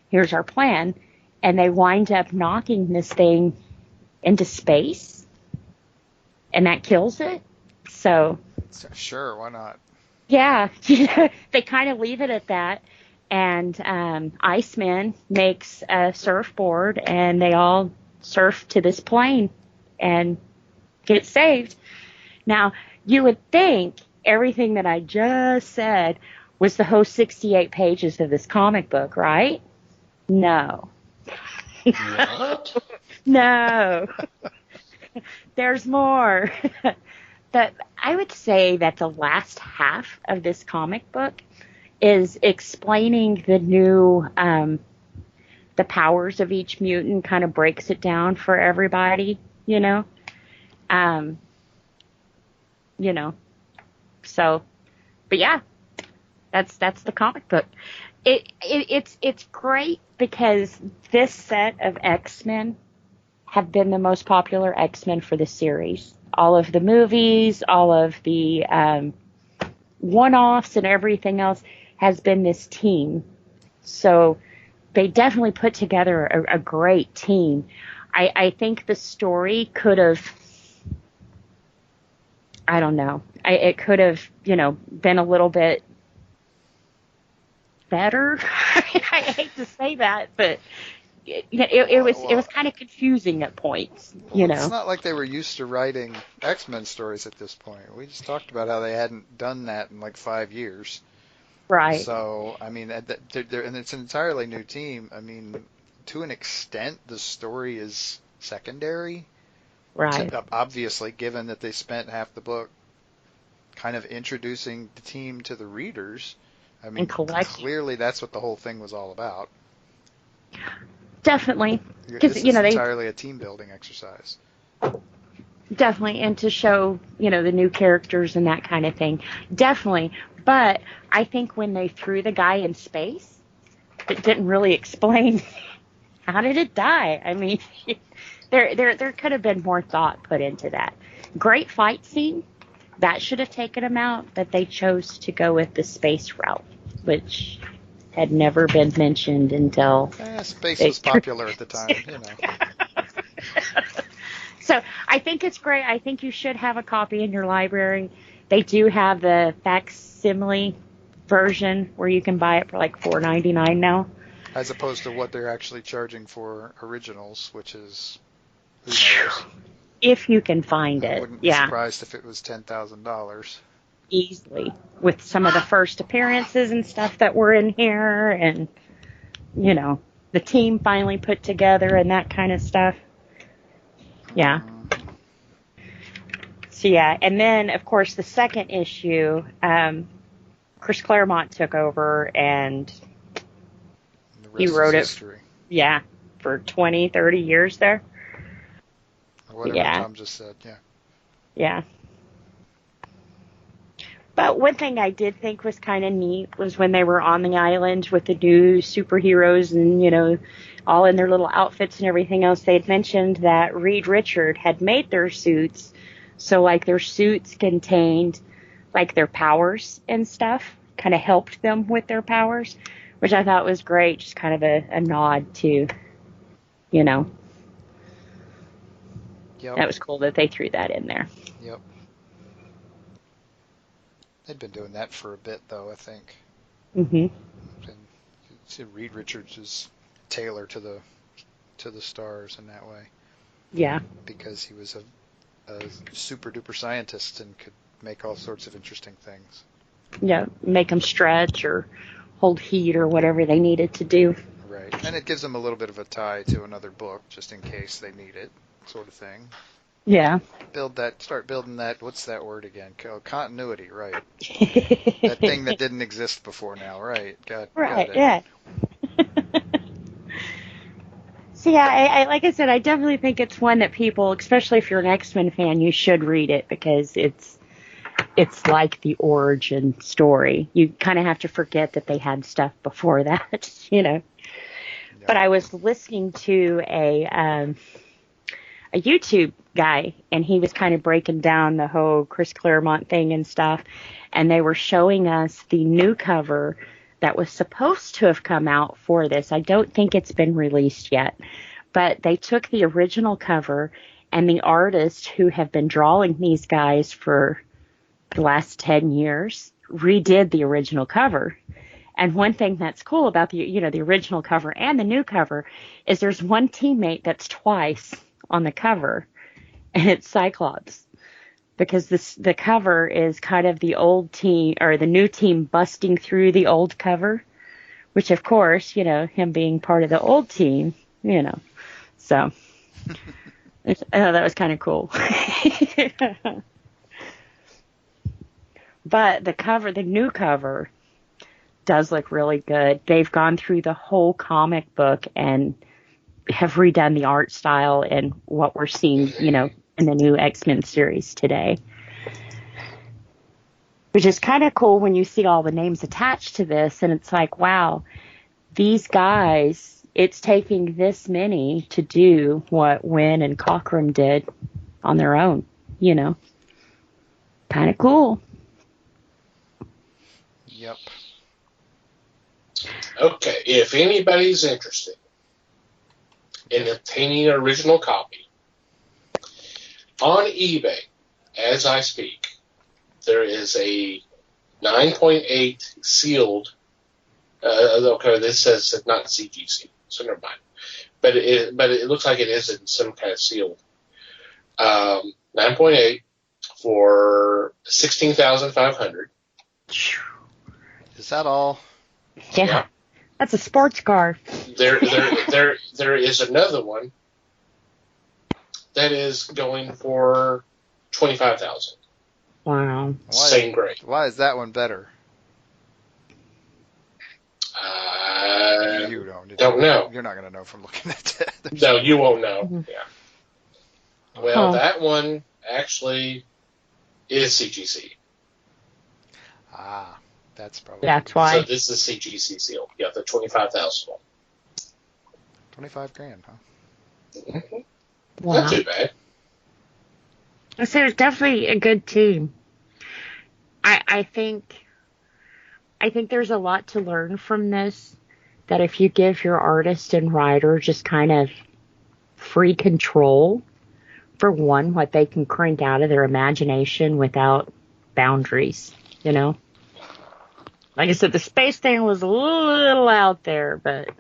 Speaker 5: Here's our plan. And they wind up knocking this thing into space, and that kills it. So,
Speaker 3: Sure, why not?
Speaker 5: yeah, they kind of leave it at that. And Iceman makes a surfboard, and they all surf to this plane and get saved. Now, you would think everything that I just said was the whole 68 pages of this comic book, right? No.
Speaker 2: What?
Speaker 5: No. There's more. But I would say that the last half of this comic book is explaining the new, the powers of each mutant, kind of breaks it down for everybody, you know? You know, so, but yeah, that's the comic book. It's great because this set of X-Men have been the most popular X-Men for the series. All of the movies, all of the one-offs and everything else has been this team. So they definitely put together a great team. I think the story could have, I don't know, it could have, been a little bit better. I hate to say that, but it was kind of confusing at points,
Speaker 3: It's not like they were used to writing X-Men stories at this point. We just talked about how they hadn't done that in like 5 years.
Speaker 5: Right.
Speaker 3: So, I mean, and it's an entirely new team. I mean, to an extent, the story is secondary.
Speaker 5: Right.
Speaker 3: Obviously, given that they spent half the book kind of introducing the team to the readers. I mean, clearly that's what the whole thing was all about.
Speaker 5: Definitely.
Speaker 3: This is entirely a team building exercise.
Speaker 5: Definitely, and to show, the new characters and that kind of thing. Definitely. But I think when they threw the guy in space, it didn't really explain how did it die. I mean, there could have been more thought put into that. Great fight scene. That should have taken them out, but they chose to go with the space route, which had never been mentioned until...
Speaker 3: Space was popular at the time,
Speaker 5: So I think it's great. I think you should have a copy in your library. They do have the facsimile version where you can buy it for like $4.99 now.
Speaker 3: As opposed to what they're actually charging for originals, which is... who knows?
Speaker 5: If you can find it,
Speaker 3: I wouldn't be surprised if it was $10,000.
Speaker 5: Easily. With some of the first appearances and stuff that were in here and, the team finally put together and that kind of stuff. Yeah. So, yeah. And then, of course, the second issue, Chris Claremont took over and he wrote it.
Speaker 3: History.
Speaker 5: Yeah. For 20, 30 years there.
Speaker 3: Whatever Tom just said, yeah.
Speaker 5: Yeah. But one thing I did think was kind of neat was when they were on the island with the new superheroes and, all in their little outfits and everything else, they had mentioned that Reed Richard had made their suits. So, like, their suits contained, like, their powers and stuff, kind of helped them with their powers, which I thought was great, just kind of a nod to,
Speaker 3: Yep.
Speaker 5: That was cool that they threw that in there.
Speaker 3: Yep. They'd been doing that for a bit, though, I think.
Speaker 5: Mm-hmm.
Speaker 3: And Reed Richards is Taylor to the stars in that way.
Speaker 5: Yeah.
Speaker 3: Because he was a super-duper scientist and could make all sorts of interesting things.
Speaker 5: Yeah, make them stretch or hold heat or whatever they needed to do.
Speaker 3: Right. And it gives them a little bit of a tie to another book, just in case they need it. Sort of thing.
Speaker 5: Yeah.
Speaker 3: Start building that, what's that word again? Continuity, right. That thing that didn't exist before now, right. Got it.
Speaker 5: Yeah. So yeah, I like I said, I definitely think it's one that people, especially if you're an X-Men fan, you should read it because it's like the origin story. You kind of have to forget that they had stuff before that, Yeah. But I was listening to a YouTube guy, and he was kind of breaking down the whole Chris Claremont thing and stuff, and they were showing us the new cover that was supposed to have come out for this. I don't think it's been released yet, but they took the original cover and the artists who have been drawing these guys for the last 10 years, redid the original cover. And one thing that's cool about the original cover and the new cover is there's one teammate that's twice on the cover, and it's Cyclops. Because the cover is kind of the old team or the new team busting through the old cover, which of course, him being part of the old team, so that was kind of cool. But the new cover does look really good. They've gone through the whole comic book and have redone the art style and what we're seeing, in the new X-Men series today. Which is kind of cool when you see all the names attached to this, and it's like, wow, these guys, it's taking this many to do what Wynn and Cockrum did on their own, Kind of cool.
Speaker 3: Yep.
Speaker 2: Okay, if anybody's interested in obtaining an original copy, on eBay, as I speak, there is a 9.8 sealed. Okay, this says not CGC, so never mind. But it looks like it is in some kind of sealed. 9.8 for $16,500.
Speaker 3: Is that all?
Speaker 5: Yeah. That's a sports car.
Speaker 2: There is another one that is going for $25,000.
Speaker 5: Wow.
Speaker 2: Same grade.
Speaker 3: Why is that one better? You don't
Speaker 2: know.
Speaker 3: You're not going to know from looking at it.
Speaker 2: No, you won't know.
Speaker 5: Mm-hmm.
Speaker 2: Yeah. Well, that one actually is CGC.
Speaker 3: That's probably.
Speaker 5: That's why.
Speaker 2: So this is CGC seal. Yeah, the $25,000 one.
Speaker 3: $25,000, huh?
Speaker 2: Mm-hmm.
Speaker 5: Wow.
Speaker 2: Not too bad.
Speaker 5: So it's definitely a good team. I think there's a lot to learn from this. That if you give your artist and writer just kind of free control, for one, what they can crank out of their imagination without boundaries, Like I said, the space thing was a little out there, but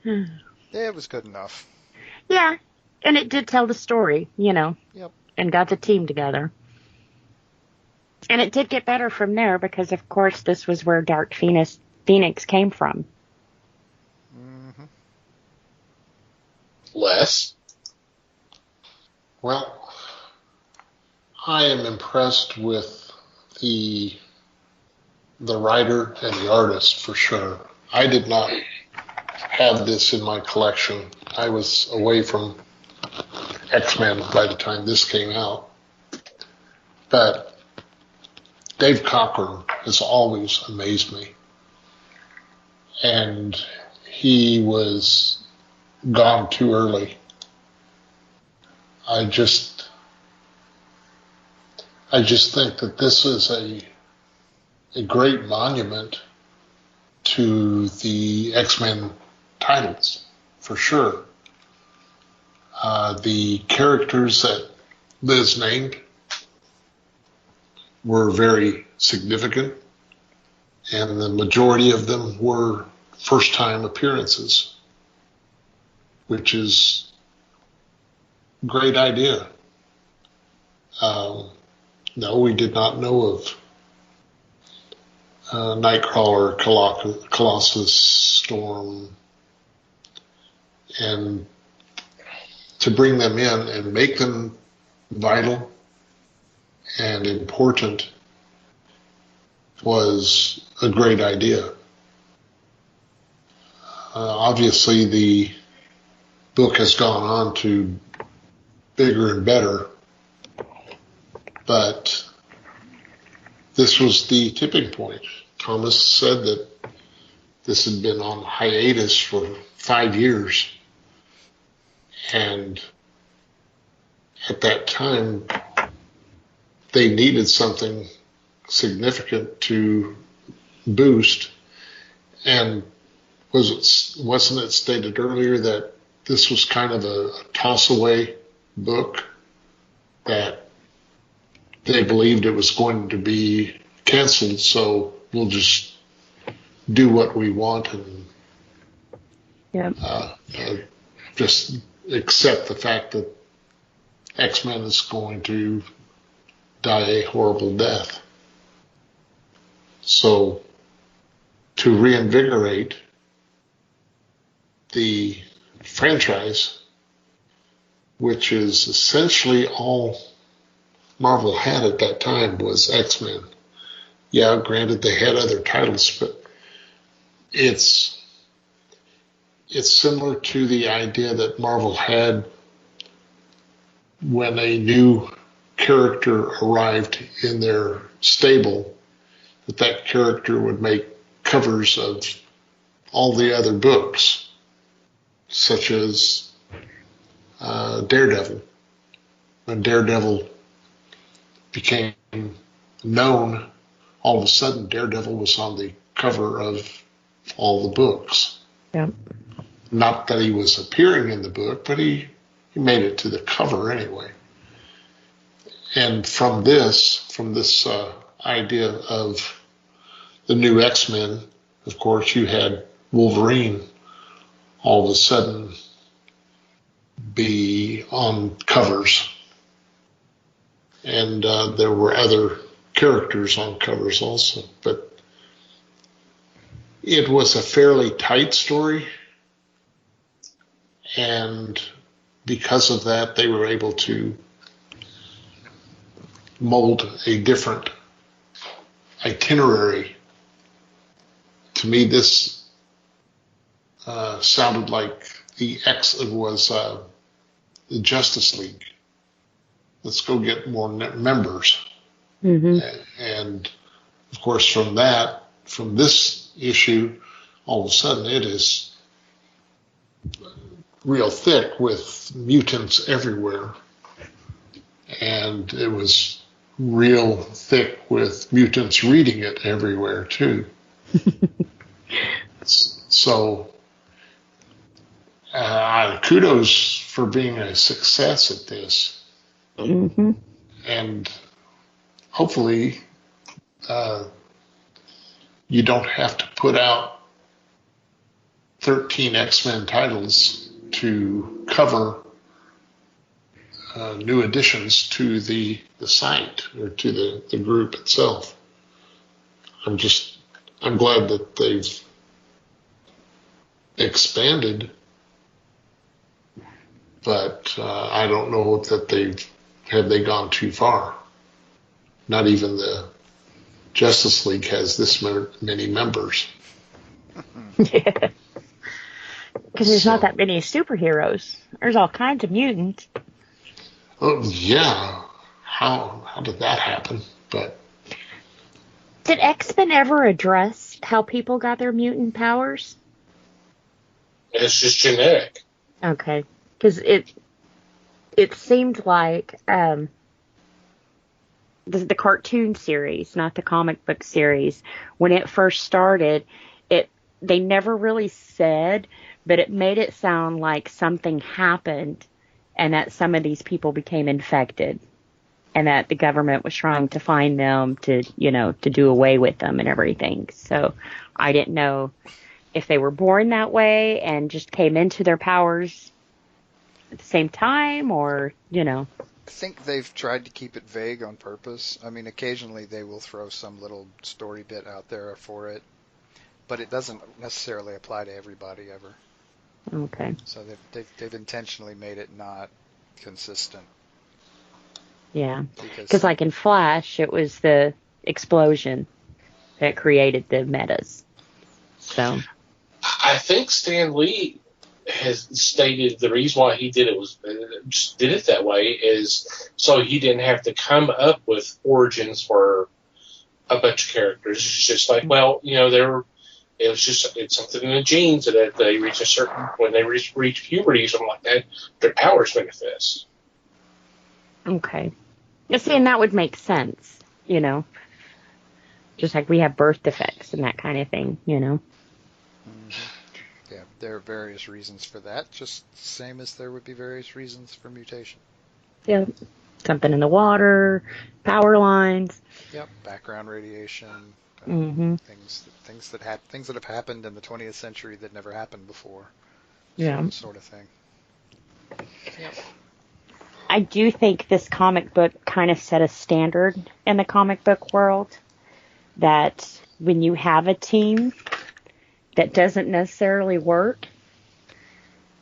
Speaker 3: yeah, it was good enough.
Speaker 5: Yeah, and it did tell the story,
Speaker 3: Yep.
Speaker 5: and got the team together. And it did get better from there because, of course, this was where Dark Phoenix came from.
Speaker 3: Mm-hmm.
Speaker 2: Les?
Speaker 4: Well, I am impressed with the writer and the artist for sure. I did not have this in my collection. I was away from X-Men by the time this came out. But Dave Cockrum has always amazed me. And he was gone too early. I just think that this is a great monument to the X-Men titles, for sure. The characters that Liz named were very significant, and the majority of them were first-time appearances, which is a great idea. No, we did not know of Nightcrawler, Colossus, Storm, and to bring them in and make them vital and important was a great idea. Obviously, the book has gone on to bigger and better, but this was the tipping point. Thomas said that this had been on hiatus for 5 years, and at that time, they needed something significant to boost. And wasn't it stated earlier that this was kind of a toss-away book that they believed it was going to be canceled, so we'll just do what we want and
Speaker 5: Yep.
Speaker 4: just accept the fact that X-Men is going to die a horrible death. So to reinvigorate the franchise, which is essentially all Marvel had at that time, was X-Men. Yeah, granted they had other titles, but it's similar to the idea that Marvel had when a new character arrived in their stable, that character would make covers of all the other books, such as Daredevil. When Daredevil became known, all of a sudden Daredevil was on the cover of all the books.
Speaker 5: Yep.
Speaker 4: Not that he was appearing in the book, but he made it to the cover anyway. And from this idea of the new X-Men, of course, you had Wolverine all of a sudden be on covers. And there were other characters on covers also. But it was a fairly tight story. And because of that, they were able to mold a different itinerary. To me, this sounded like the Justice League. Let's go get more members.
Speaker 5: Mm-hmm.
Speaker 4: And of course, from this issue, all of a sudden it is real thick with mutants everywhere. And it was real thick with mutants reading it everywhere, too. So, kudos for being a success at this.
Speaker 5: Mm-hmm.
Speaker 4: And hopefully, you don't have to put out 13 X-Men titles to cover new additions to the site or to the group itself. I'm glad that they've expanded, but I don't know that have they gone too far. Not even the Justice League has this many members.
Speaker 5: Yeah. Because there's not that many superheroes. There's all kinds of mutants.
Speaker 4: Oh yeah, how did that happen? But
Speaker 5: did X-Men ever address how people got their mutant powers?
Speaker 2: It's just genetic.
Speaker 5: Okay, because it seemed like the cartoon series, not the comic book series, when it first started, they never really said, but it made it sound like something happened and that some of these people became infected and that the government was trying to find them to do away with them and everything. So I didn't know if they were born that way and just came into their powers at the same time or.
Speaker 3: I think they've tried to keep it vague on purpose. I mean, occasionally they will throw some little story bit out there for it, but it doesn't necessarily apply to everybody ever.
Speaker 5: Okay.
Speaker 3: So they've intentionally made it not consistent.
Speaker 5: Yeah. Because like in Flash, it was the explosion that created the metas. So.
Speaker 2: I think Stan Lee has stated the reason why he did it was just did it that way is so he didn't have to come up with origins for a bunch of characters. It's just like, well, it's something in the genes that they reach when they reach puberty or something like that, their powers manifest.
Speaker 5: Okay. See, and that would make sense, just like we have birth defects and that kind of thing,
Speaker 3: Mm-hmm. Yeah, there are various reasons for that, just same as there would be various reasons for mutation.
Speaker 5: Yeah. something in the water, power lines.
Speaker 3: Yep, background radiation,
Speaker 5: Mm-hmm.
Speaker 3: things that have happened in the 20th century that never happened before.
Speaker 5: Yeah.
Speaker 3: Sort of thing. Yep.
Speaker 5: I do think this comic book kind of set a standard in the comic book world that when you have a team that doesn't necessarily work,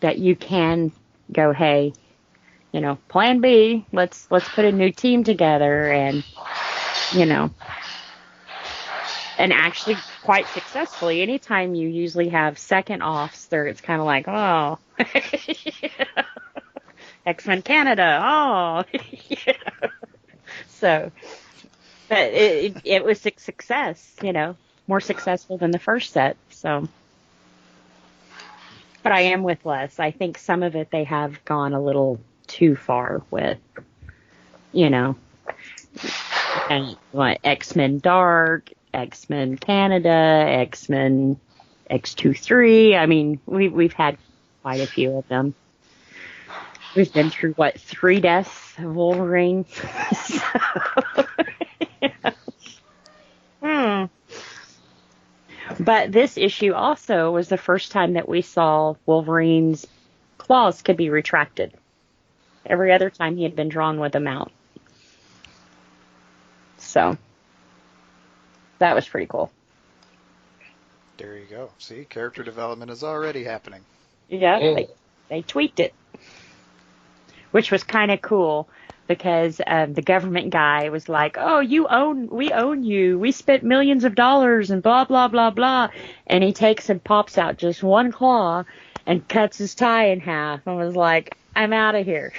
Speaker 5: that you can go, hey, plan B, let's put a new team together, and and actually quite successfully. Anytime you usually have second offs there, it's kind of like, oh, X-Men Canada, oh. So, but it was a success, more successful than the first set, so. But I am with Les. I think some of it they have gone a little too far with, and what, X-Men Dark, X-Men Canada, X-Men X-23. I mean, we've had quite a few of them. We've been through, 3 deaths of Wolverine? But this issue also was the first time that we saw Wolverine's claws could be retracted. Every other time he had been drawn with them out. So, that was pretty cool.
Speaker 3: There you go. See, character development is already happening.
Speaker 5: Yeah, they tweaked it. Which was kind of cool, because the government guy was like, oh, we own you. We spent millions of dollars and blah, blah, blah, blah. And he takes and pops out just one claw and cuts his tie in half and was like, I'm out of here.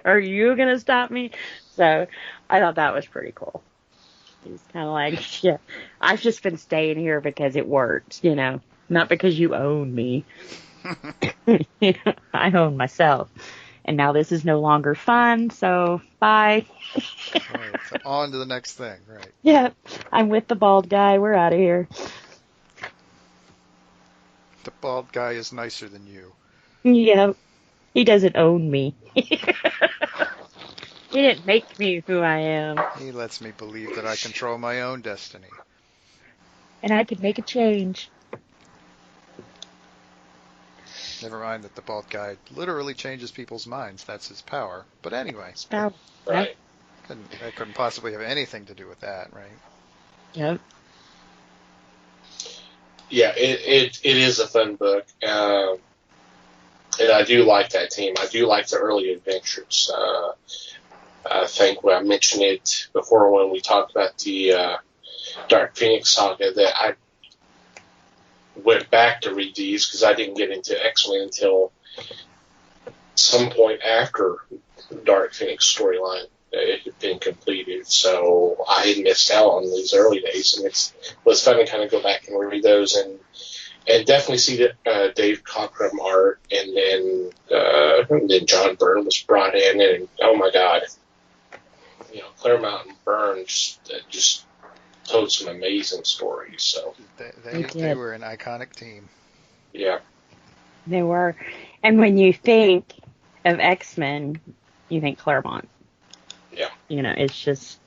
Speaker 5: Are you going to stop me? So I thought that was pretty cool. He's kind of like, yeah, I've just been staying here because it worked, not because you own me. I own myself. And now this is no longer fun, so bye.
Speaker 3: Right, so on to the next thing, right.
Speaker 5: Yeah, I'm with the bald guy. We're out of here.
Speaker 3: The bald guy is nicer than you.
Speaker 5: Yeah, he doesn't own me. He didn't make me who I am.
Speaker 3: He lets me believe that I control my own destiny.
Speaker 5: And I could make a change.
Speaker 3: Never mind that the bald guy literally changes people's minds. That's his power. But anyway.
Speaker 5: Power.
Speaker 2: Right.
Speaker 3: That couldn't possibly have anything to do with that, right?
Speaker 5: Yep.
Speaker 2: Yeah, it is a fun book. And I do like that team. I do like the early adventures. I think I mentioned it before when we talked about the Dark Phoenix saga, that I went back to read these because I didn't get into X-Men until some point after Dark Phoenix storyline it had been completed. So I had missed out on these early days, and it was fun to kind of go back and read those and definitely see that Dave Cockrum art, and then John Byrne was brought in, and oh my God, Claremont and Byrne just told some amazing stories. So
Speaker 3: they were an iconic team.
Speaker 2: Yeah,
Speaker 5: they were. And when you think of X-Men, you think Claremont.
Speaker 2: Yeah.
Speaker 5: It's just,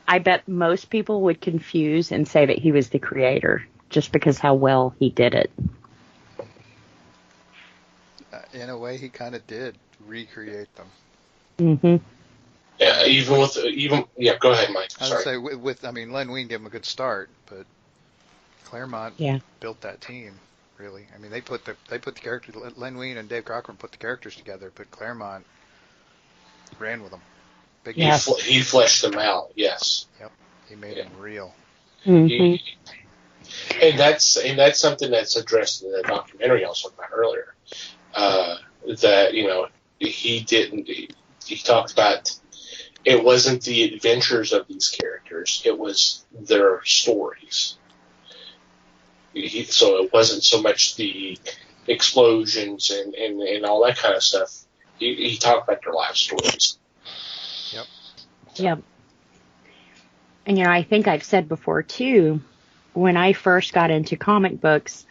Speaker 5: I bet most people would confuse and say that he was the creator just because how well he did it.
Speaker 3: In a way, he kind of did recreate them.
Speaker 5: Mm-hmm.
Speaker 2: Yeah, go ahead, Mike.
Speaker 3: I would say Len Wein gave him a good start, but Claremont built that team. Really, they put the characters. Len Wein and Dave Cockrum put the characters together, but Claremont ran with them.
Speaker 2: He fleshed them out. Yes.
Speaker 3: Yep. He made them real.
Speaker 5: Mm-hmm.
Speaker 2: And that's something that's addressed in the documentary I was talking about earlier. That he talked about, it wasn't the adventures of these characters, it was their stories. So it wasn't so much the explosions and all that kind of stuff. He talked about their life stories.
Speaker 5: Yep. And I think I've said before too, when I first got into comic books,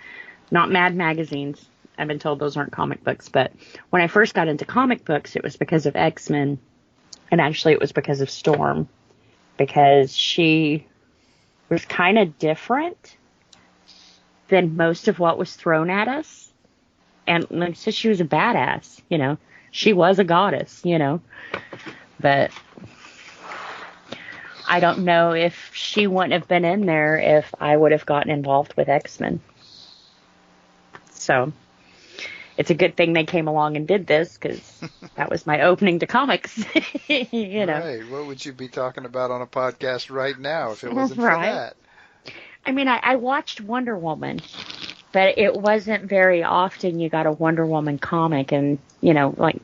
Speaker 5: not Mad magazines, I've been told those aren't comic books, but when I first got into comic books, it was because of X-Men And actually it was because of Storm, because she was kind of different than most of what was thrown at us. And like I said, she was a badass, you know. She was a goddess, you know. But I don't know if she wouldn't have been in there if I would have gotten involved with X-Men. So it's a good thing they came along and did this, because that was my opening to comics. You know.
Speaker 3: Right. What would you be talking about on a podcast right now if it wasn't for
Speaker 5: Right.
Speaker 3: that?
Speaker 5: I mean, I watched Wonder Woman, but it wasn't very often you got a Wonder Woman comic. And, you know, like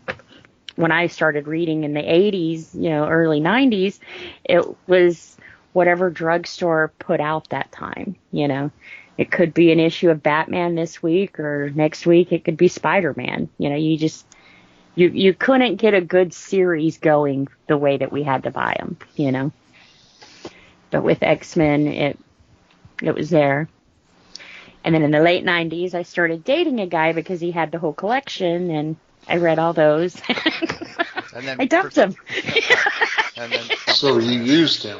Speaker 5: when I started reading in the 80s, you know, early 90s, it was whatever drugstore put out that time, you know. It could be an issue of Batman this week, or next week it could be Spider-Man. You know, you couldn't get a good series going the way that we had to buy them, you know. But with X-Men, it was there. And then in the late 90s, I started dating a guy because he had the whole collection, and I read all those.
Speaker 3: And then
Speaker 5: I dumped him.
Speaker 3: And then
Speaker 4: So you used him.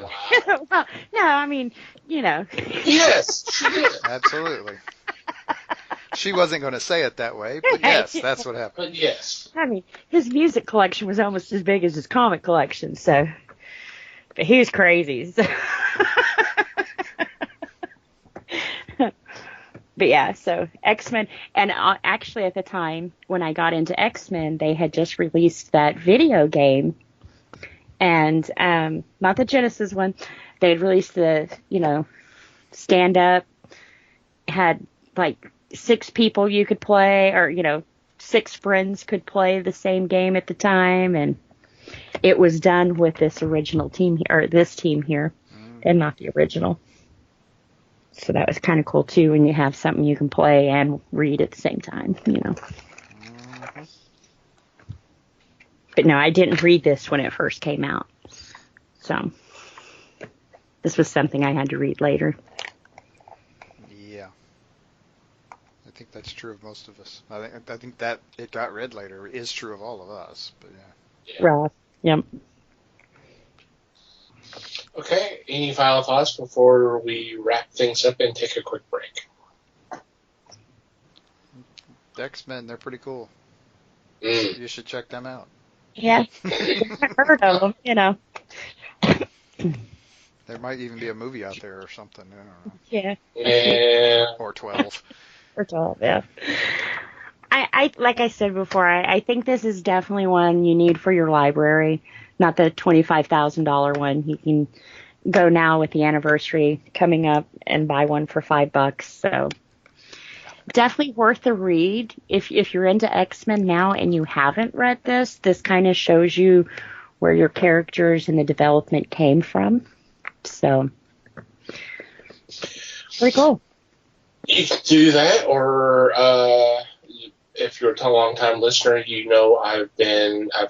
Speaker 5: Well, no, I mean, you know.
Speaker 2: Yes, she did.
Speaker 3: absolutely. She wasn't going to say it that way, but yes, that's what happened.
Speaker 2: But yes.
Speaker 5: I mean, his music collection was almost as big as his comic collection, so. But he was crazy. So. But yeah, so X-Men, and actually at the time when I got into X-Men, they had just released that video game, and not the Genesis one. They had released the, you know, stand-up, had like 6 people you could play, or, you know, 6 friends could play the same game at the time, and it was done with this original team here, or this team here, and not the original. So that was kind of cool too, when you have something you can play and read at the same time, you know. But no, I didn't read this when it first came out. So this was something I had to read later.
Speaker 3: Yeah. I think that's true of most of us. I think that it got read later is true of all of us, but yeah.
Speaker 5: Right. Yep.
Speaker 2: Okay, any final thoughts before we wrap things up and take a quick break?
Speaker 3: The X-Men, they're pretty cool.
Speaker 2: Mm.
Speaker 3: You should check them out.
Speaker 5: Yeah. I've heard of them, you know.
Speaker 3: There might even be a movie out there or something. I don't know.
Speaker 5: Yeah.
Speaker 2: Yeah.
Speaker 3: Or 12.
Speaker 5: Or 12, yeah. I like I said before, I think this is definitely one you need for your library, not the $25,000 one. You can go now with the anniversary coming up and buy one for $5. So definitely worth a read. If you're into X-Men now and you haven't read this kind of shows you where your characters and the development came from. So pretty cool.
Speaker 2: You can do that, or if you're a long-time listener, you know I've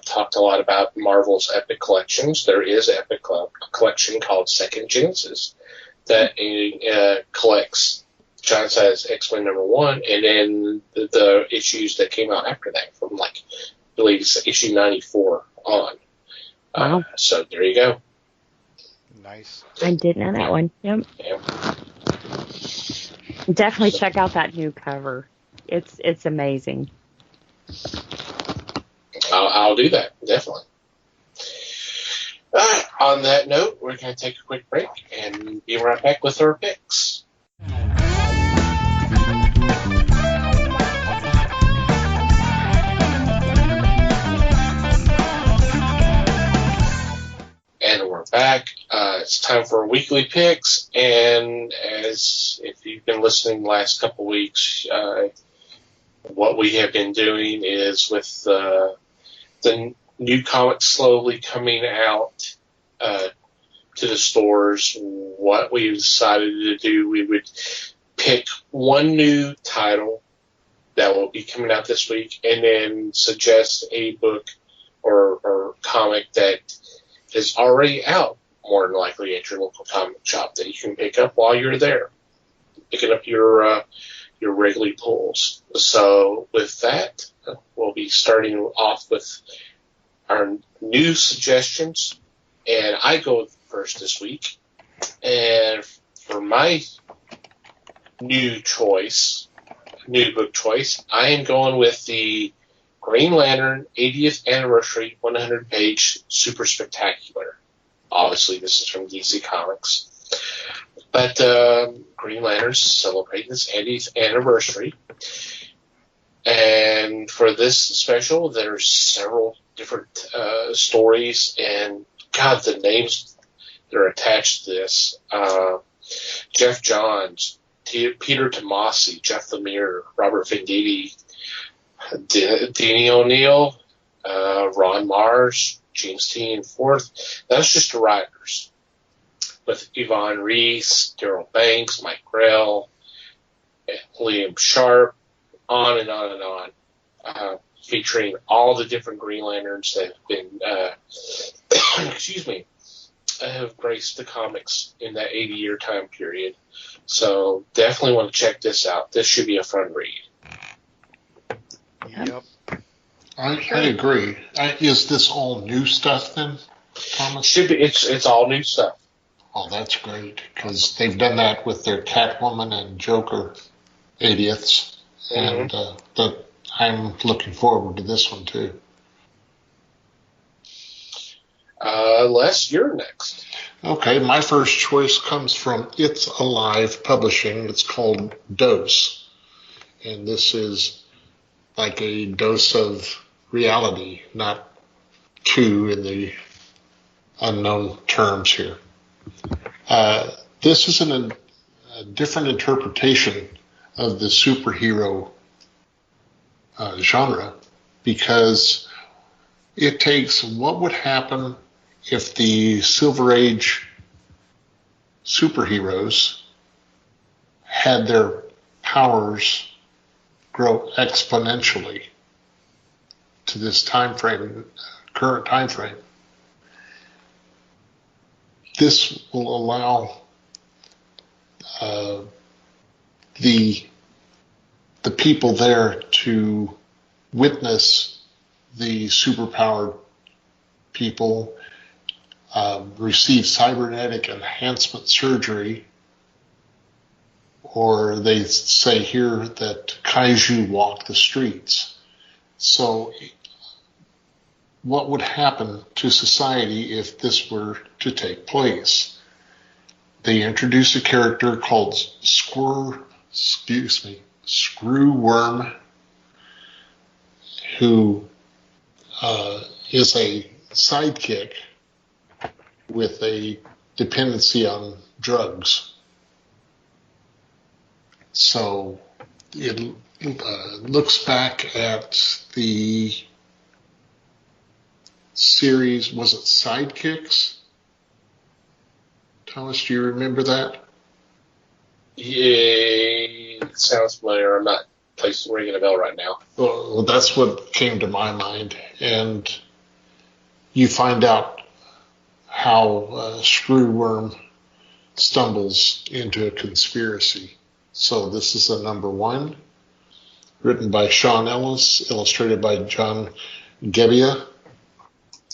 Speaker 2: talked a lot about Marvel's Epic Collections. There is an Epic collection called Second Genesis that collects John Size X-Men #1, and then the issues that came out after that, from like I believe it's issue 94 on.
Speaker 5: Wow.
Speaker 2: So there you go.
Speaker 3: Nice.
Speaker 5: I did know that one. Yep.
Speaker 2: Yeah.
Speaker 5: Definitely check out that new cover. It's amazing.
Speaker 2: I'll do that, definitely. On that note, we're going to take a quick break and be right back with our picks. And we're back. It's time for our weekly picks, and as if you've been listening the last couple weeks, what we have been doing is with the new comics slowly coming out to the stores, what we decided to do, we would pick one new title that will be coming out this week, and then suggest a book or comic that is already out, more than likely at your local comic shop, that you can pick up while you're there, picking up your regular pulls. So with that, we'll be starting off with our new suggestions, and I go first this week. And for my new book choice, I am going with the Green Lantern 80th Anniversary 100-page Super Spectacular. Obviously, this is from DC Comics. But Green Lantern's celebrating its 80th anniversary. And for this special, there's several different stories, and God, the names that are attached to this. Jeff Johns, Peter Tomasi, Jeff Lemire, Robert Venditti, Denny O'Neil, Ron Mars, James Tynion IV. That's just the writers. With Yvonne Reese, Daryl Banks, Mike Grell, Liam Sharp, on and on and on, featuring all the different Green Lanterns that have been, have graced the comics in that 80-year time period. So definitely want to check this out. This should be a fun read.
Speaker 3: Yep.
Speaker 4: I agree. Is this all new stuff then, Thomas?
Speaker 2: Should be. It's all new stuff.
Speaker 4: Oh, that's great, because they've done that with their Catwoman and Joker 80ths, and I'm looking forward to this one too.
Speaker 2: Les, you're next.
Speaker 4: Okay, my first choice comes from It's Alive Publishing. It's called Dose, and this is like a dose of reality, not two in the unknown terms here. This is a different interpretation of the superhero genre, because it takes what would happen if the Silver Age superheroes had their powers grow exponentially to this time frame, current time frame. This will allow the people there to witness the superpowered people receive cybernetic enhancement surgery, or they say here that kaiju walk the streets. So what would happen to society if this were to take place? They introduce a character called Screwworm, who is a sidekick with a dependency on drugs. So it looks back at the series, was it Sidekicks? Thomas, do you remember that?
Speaker 2: Yeah, it sounds familiar. I'm not ringing a bell right now.
Speaker 4: Well, that's what came to my mind. And you find out how Screwworm stumbles into a conspiracy. So this is a number one, written by Sean Ellis, illustrated by John Gebbia.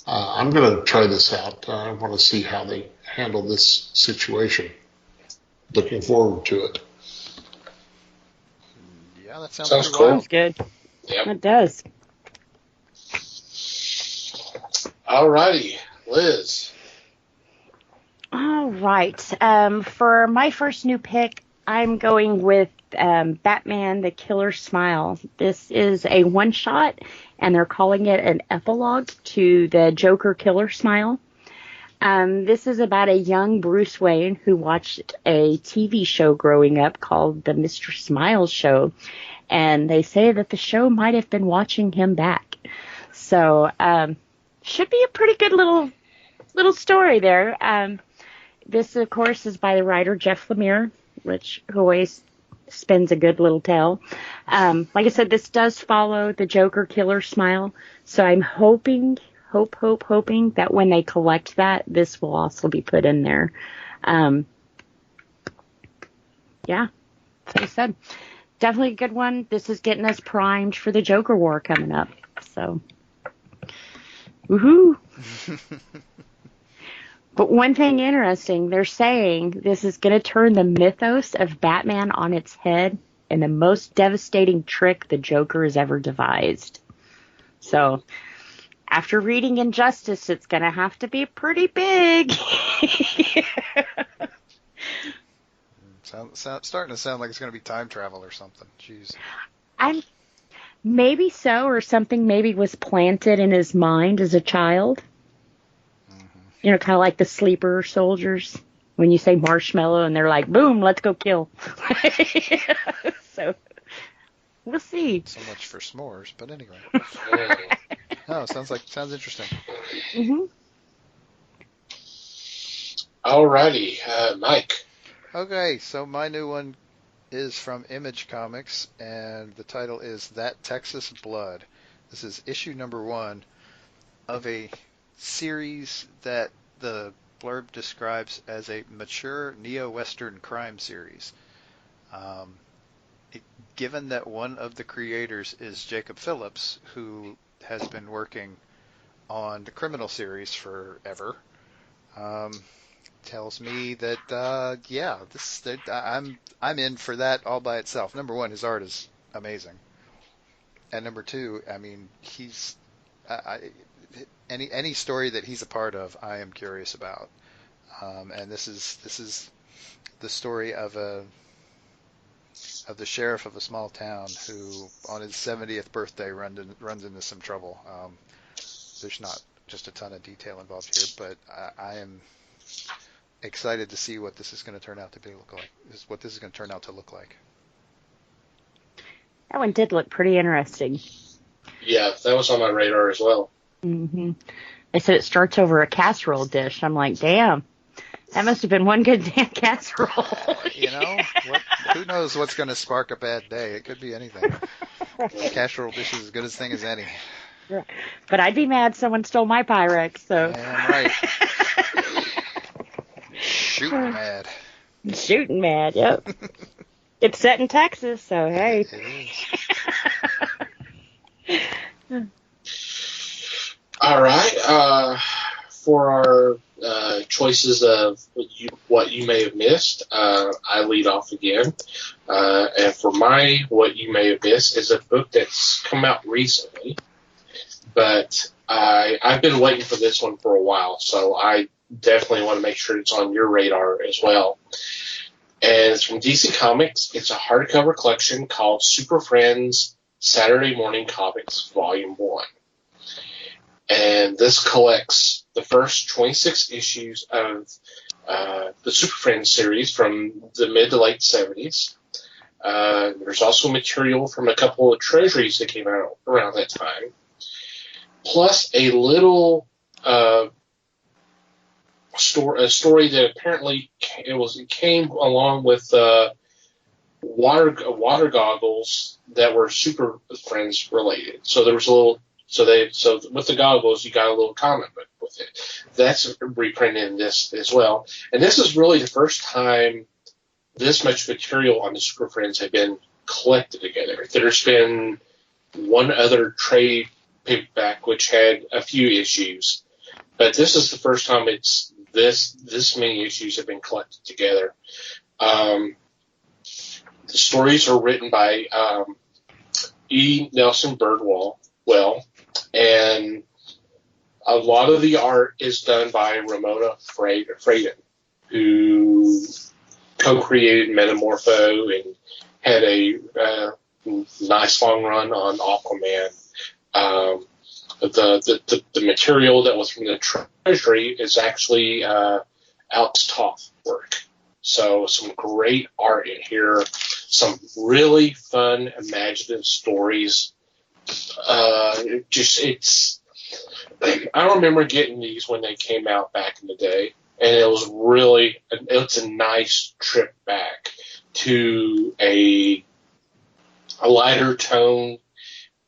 Speaker 4: I'm going to try this out. I want to see how they handle this situation. Looking forward to it.
Speaker 3: Yeah, that sounds
Speaker 2: cool.
Speaker 5: Sounds good.
Speaker 2: Yep.
Speaker 5: It does.
Speaker 2: Alrighty, Liz.
Speaker 5: All right. For my first new pick, I'm going with Batman: The Killer Smile. This is a one-shot, and they're calling it an epilogue to the Joker Killer Smile. This is about a young Bruce Wayne who watched a TV show growing up called The Mr. Smile Show, and they say that the show might have been watching him back. So, should be a pretty good little story there. This, of course, is by the writer Jeff Lemire, who always spins a good little tale. Like I said, this does follow the Joker Killer Smile, so I'm hoping that when they collect that, this will also be put in there. Yeah, like I said, definitely a good one. This is getting us primed for the Joker War coming up. So, Woohoo! But one thing interesting, they're saying this is going to turn the mythos of Batman on its head in the most devastating trick the Joker has ever devised. So, after reading Injustice, it's going to have to be pretty big.
Speaker 3: Starting to sound like it's going to be time travel or something. Jeez.
Speaker 5: Maybe so, or something maybe was planted in his mind as a child. You know, kind of like the sleeper soldiers. When you say marshmallow and they're like, boom, let's go kill. So, we'll see.
Speaker 3: So much for s'mores, but anyway. No, sounds interesting.
Speaker 5: Mm-hmm.
Speaker 2: Alrighty, Mike.
Speaker 3: Okay, so my new one is from Image Comics, and the title is That Texas Blood. This is issue number 1 of a series that the blurb describes as a mature neo-Western crime series. Given that one of the creators is Jacob Phillips, who has been working on the Criminal series forever, tells me that I'm in for that all by itself. Number 1, his art is amazing, and number 2, I mean, he's any story that he's a part of, I am curious about. And this is the story of the sheriff of a small town who, on his 70th birthday, runs into some trouble. There's not just a ton of detail involved here, but I am excited to see what this is going to turn out to look like.
Speaker 5: That one did look pretty interesting.
Speaker 2: Yeah, that was on my radar as well.
Speaker 5: Mm-hmm. They said it starts over a casserole dish. I'm like, damn, that must have been one good damn casserole.
Speaker 3: You know, who knows what's going to spark a bad day? It could be anything. Casserole dish is as good a thing as any.
Speaker 5: But I'd be mad someone stole my Pyrex. So.
Speaker 3: Damn right. Shooting mad.
Speaker 5: Shooting mad, yep. It's set in Texas, so hey.
Speaker 3: It is.
Speaker 2: All right. For our choices of what you may have missed, I lead off again. And for my what you may have missed is a book that's come out recently, but I've been waiting for this one for a while, so I definitely want to make sure it's on your radar as well. And it's from DC Comics. It's a hardcover collection called Super Friends Saturday Morning Comics Volume 1. And this collects the first 26 issues of the Super Friends series from the mid to late 70s. There's also material from a couple of treasuries that came out around that time, plus a little story that apparently it came along with water goggles that were Super Friends related. So there was a little. So with the goggles, you got a little comic book with it. That's reprinted in this as well. And this is really the first time this much material on the Super Friends had been collected together. There's been one other trade paperback which had a few issues, but this is the first time it's this many issues have been collected together. The stories are written by E. Nelson Birdwell. And a lot of the art is done by Ramona Fradon, who co-created Metamorpho and had a nice long run on Aquaman. The material that was from the Treasury is actually Alex Toth work. So some great art in here, some really fun, imaginative stories. I remember getting these when they came out back in the day, and it's a nice trip back to a lighter tone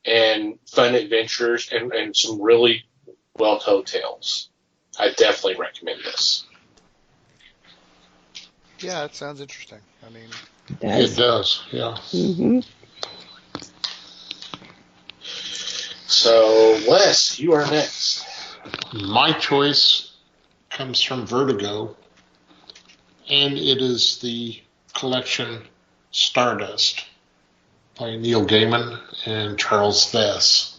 Speaker 2: and fun adventures and some really well told tales. I definitely recommend this.
Speaker 3: Yeah, it sounds interesting. I mean,
Speaker 4: it does. Yeah.
Speaker 5: Mm-hmm.
Speaker 2: So, Wes, you are next.
Speaker 4: My choice comes from Vertigo, and it is the collection Stardust by Neil Gaiman and Charles Vess.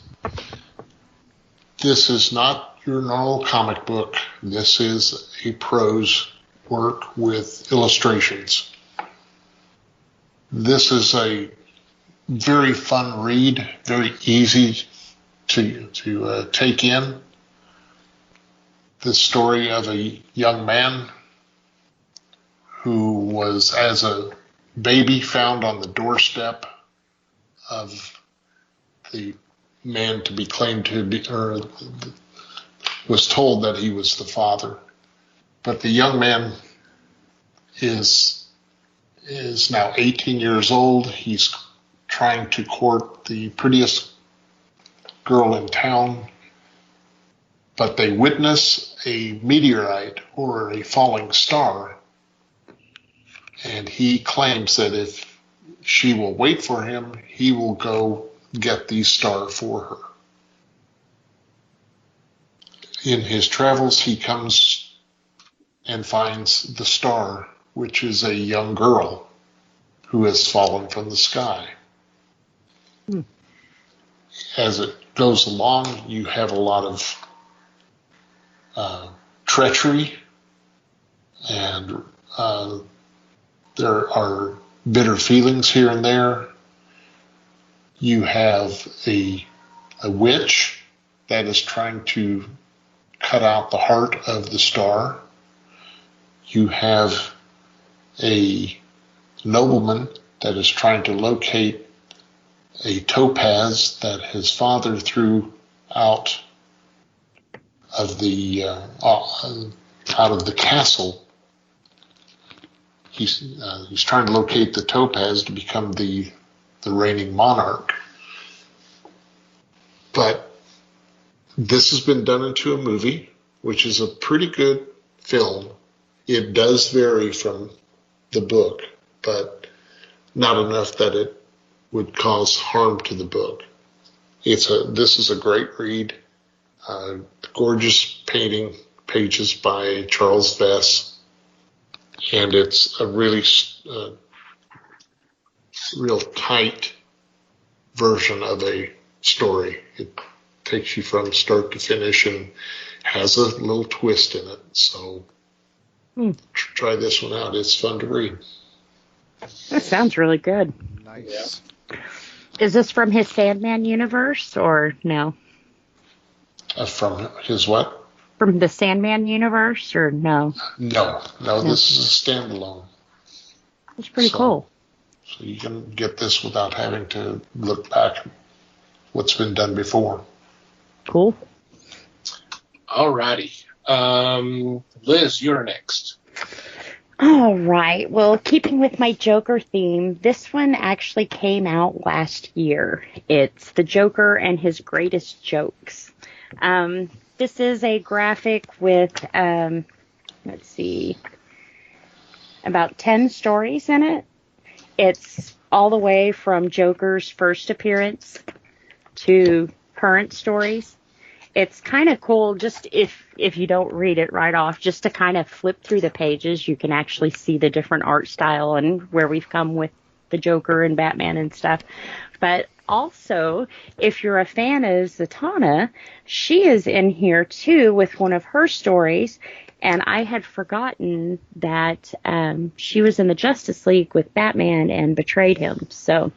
Speaker 4: This is not your normal comic book. This is a prose work with illustrations. This is a very fun read, very easy to take in. The story of a young man who was, as a baby, found on the doorstep of the man to be claimed to be, or was told that he was the father. But the young man is now 18 years old. He's trying to court the prettiest girl in town, but they witness a meteorite or a falling star, and he claims that if she will wait for him, he will go get the star for her. In his travels, he comes and finds the star, which is a young girl who has fallen from the sky. As it goes along, you have a lot of treachery, and there are bitter feelings here and there. You have a witch that is trying to cut out the heart of the star. You have a nobleman that is trying to locate a topaz that his father threw out of the castle. He's trying to locate the topaz to become the reigning monarch. But this has been done into a movie, which is a pretty good film. It does vary from the book, but not enough that it would cause harm to the book. This is a great read. Gorgeous pages by Charles Vess, and it's a really real tight version of a story. It takes you from start to finish and has a little twist in it. So try this one out. It's fun to read.
Speaker 5: That sounds really good.
Speaker 3: Nice.
Speaker 2: Yeah.
Speaker 5: Is this from his Sandman universe or no?
Speaker 4: From his what?
Speaker 5: From the Sandman universe or no?
Speaker 4: No. This is a standalone.
Speaker 5: That's pretty cool.
Speaker 4: So you can get this without having to look back at what's been done before.
Speaker 5: Cool.
Speaker 2: Alrighty. Liz, you're next.
Speaker 5: All right. Well, keeping with my Joker theme, this one actually came out last year. It's The Joker and His Greatest Jokes. This is a graphic with, let's see, about 10 stories in it. It's all the way from Joker's first appearance to current stories. It's kind of cool just if you don't read it right off, just to kind of flip through the pages, you can actually see the different art style and where we've come with the Joker and Batman and stuff. But also, if you're a fan of Zatanna, she is in here too with one of her stories. And I had forgotten that she was in the Justice League with Batman and betrayed him. So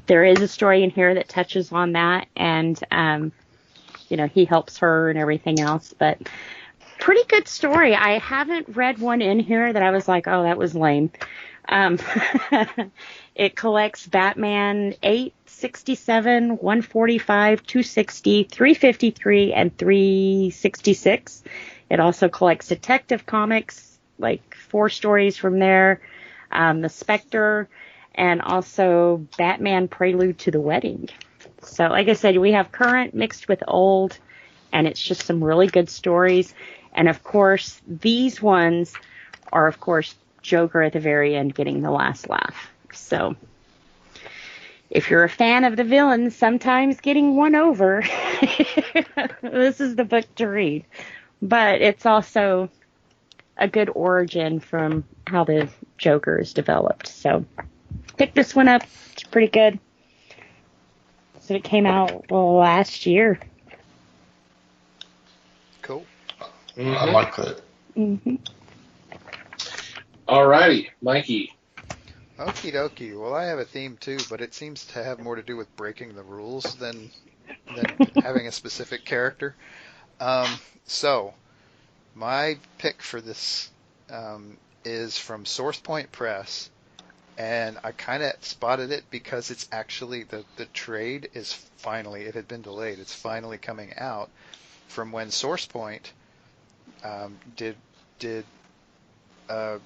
Speaker 5: there is a story in here that touches on that. And, he helps her and everything else. But pretty good story. I haven't read one in here that I was like, oh, that was lame. It collects Batman 8, 67, 145, 260, 353, and 366. It also collects Detective Comics, like 4 stories from there, The Spectre, and also Batman Prelude to the Wedding. So, like I said, we have current mixed with old, and it's just some really good stories. And, of course, these ones are, of course, Joker at the very end getting the last laugh. So, if you're a fan of the villains sometimes getting won over, this is the book to read. But it's also a good origin from how the Joker is developed. So pick this one up. It's pretty good. So it came out last year.
Speaker 3: Cool.
Speaker 2: Mm-hmm.
Speaker 4: I like that.
Speaker 5: Mm-hmm.
Speaker 2: Alrighty, Mikey.
Speaker 3: Okie dokie. Well, I have a theme too, but it seems to have more to do with breaking the rules than having a specific character. So, my pick for this is from SourcePoint Press, and I kind of spotted it because it's actually the trade is finally, it had been delayed, it's finally coming out from when SourcePoint did I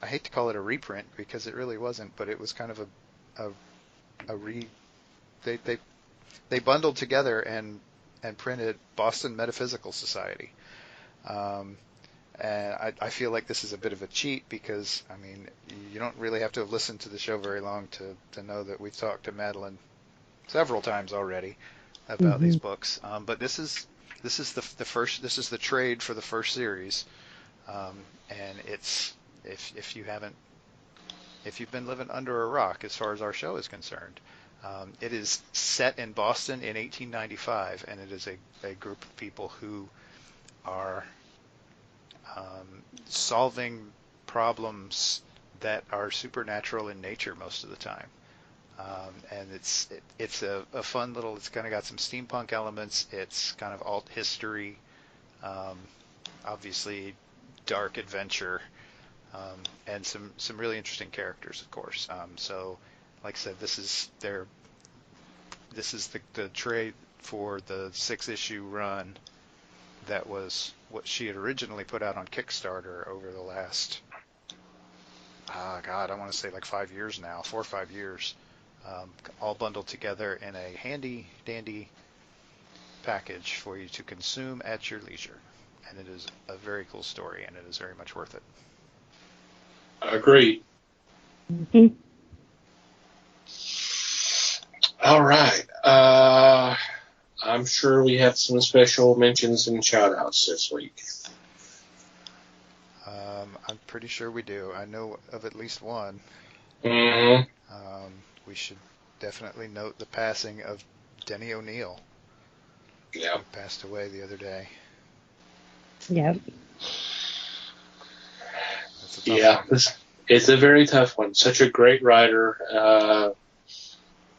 Speaker 3: hate to call it a reprint because it really wasn't, but it was kind of they bundled together and printed Boston Metaphysical Society. And I feel like this is a bit of a cheat because, I mean, you don't really have to have listened to the show very long to know that we've talked to Madeline several times already about these books. But this is the first, this is the trade for the first series. And it's, if you've been living under a rock as far as our show is concerned, it is set in Boston in 1895, and it is a group of people who are solving problems that are supernatural in nature most of the time. And it's a fun little, it's kind of got some steampunk elements, it's kind of alt history, obviously dark adventure, and some really interesting characters, of course. So, like I said, this is the trade for the 6-issue run that was what she had originally put out on Kickstarter over the last, I want to say like 5 years now, 4 or 5 years, all bundled together in a handy dandy package for you to consume at your leisure. And it is a very cool story, and it is very much worth it.
Speaker 2: Agreed.
Speaker 5: Mm-hmm.
Speaker 2: All right. I'm sure we have some special mentions and shout-outs this week.
Speaker 3: I'm pretty sure we do. I know of at least one.
Speaker 2: Mm-hmm.
Speaker 3: We should definitely note the passing of Denny O'Neil.
Speaker 2: Yeah.
Speaker 3: Who passed away the other day.
Speaker 5: Yep.
Speaker 2: Yeah, it's a very tough one. Such a great writer.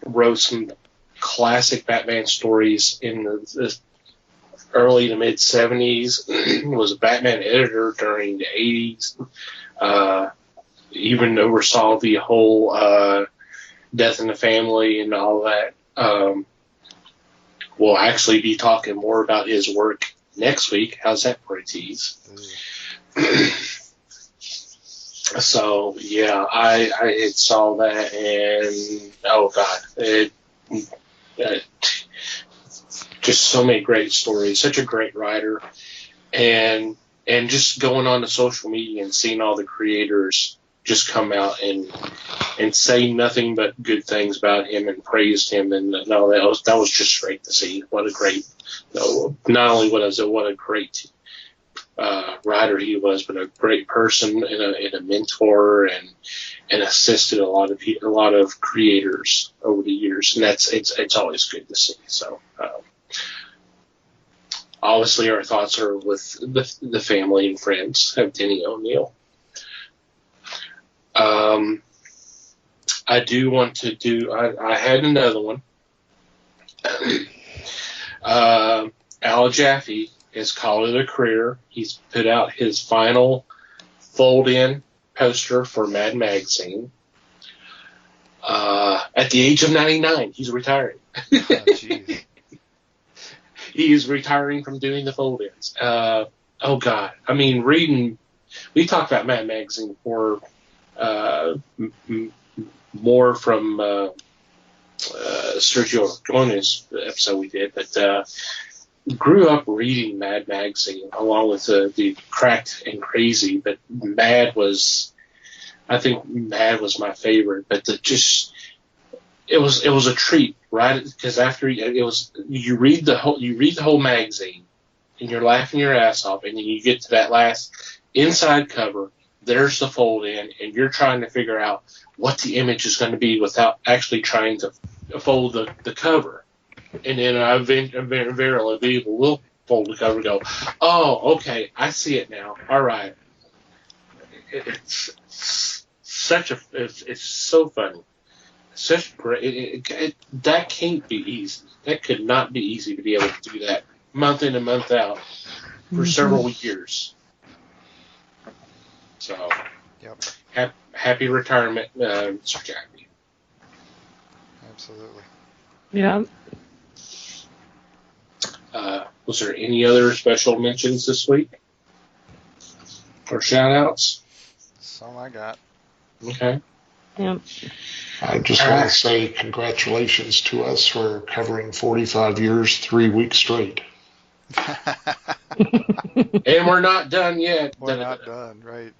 Speaker 2: Wrote some classic Batman stories in the early to mid 70s. Was a Batman editor during the 80s. Even oversaw the whole Death in the Family and all that. We'll actually be talking more about his work next week. How's that for a tease? So, yeah, I saw that, and, oh, God, just so many great stories, such a great writer, and just going on to social media and seeing all the creators just come out and say nothing but good things about him and praised him, and no, that was just great to see. What a great, not only what a great writer he was, but a great person and a mentor, and assisted a lot of creators over the years, and it's always good to see. So obviously our thoughts are with the family and friends of Denny O'Neil. I do want to do. I had another one. Al Jaffe has called it a career. He's put out his final fold-in poster for Mad Magazine. At the age of 99, he's retiring.
Speaker 3: Jeez.
Speaker 2: He's retiring from doing the fold-ins. Oh, God. I mean, reading... We talked about Mad Magazine for more from Sergio Aragonés episode we did, but grew up reading Mad Magazine along with the Cracked and Crazy, but Mad was my favorite. But it was a treat, right? Because after you read the whole magazine, and you're laughing your ass off, and then you get to that last inside cover. There's the fold in, and you're trying to figure out what the image is going to be without actually trying to fold the cover. And then I verily will fold the cover and go, oh, okay, I see it now. All right. It's so funny. Such great. That can't be easy. That could not be easy to be able to do that month in and month out for several years. So,
Speaker 3: yep.
Speaker 2: Happy retirement, Mr. Jackie.
Speaker 3: Absolutely.
Speaker 5: Yeah.
Speaker 2: Was there any other special mentions this week? Or shout-outs?
Speaker 3: That's all I got.
Speaker 2: Okay.
Speaker 5: Yeah.
Speaker 4: I just want to say congratulations to us for covering 45 years, 3 weeks straight.
Speaker 2: And we're not done yet.
Speaker 3: We're not done, right?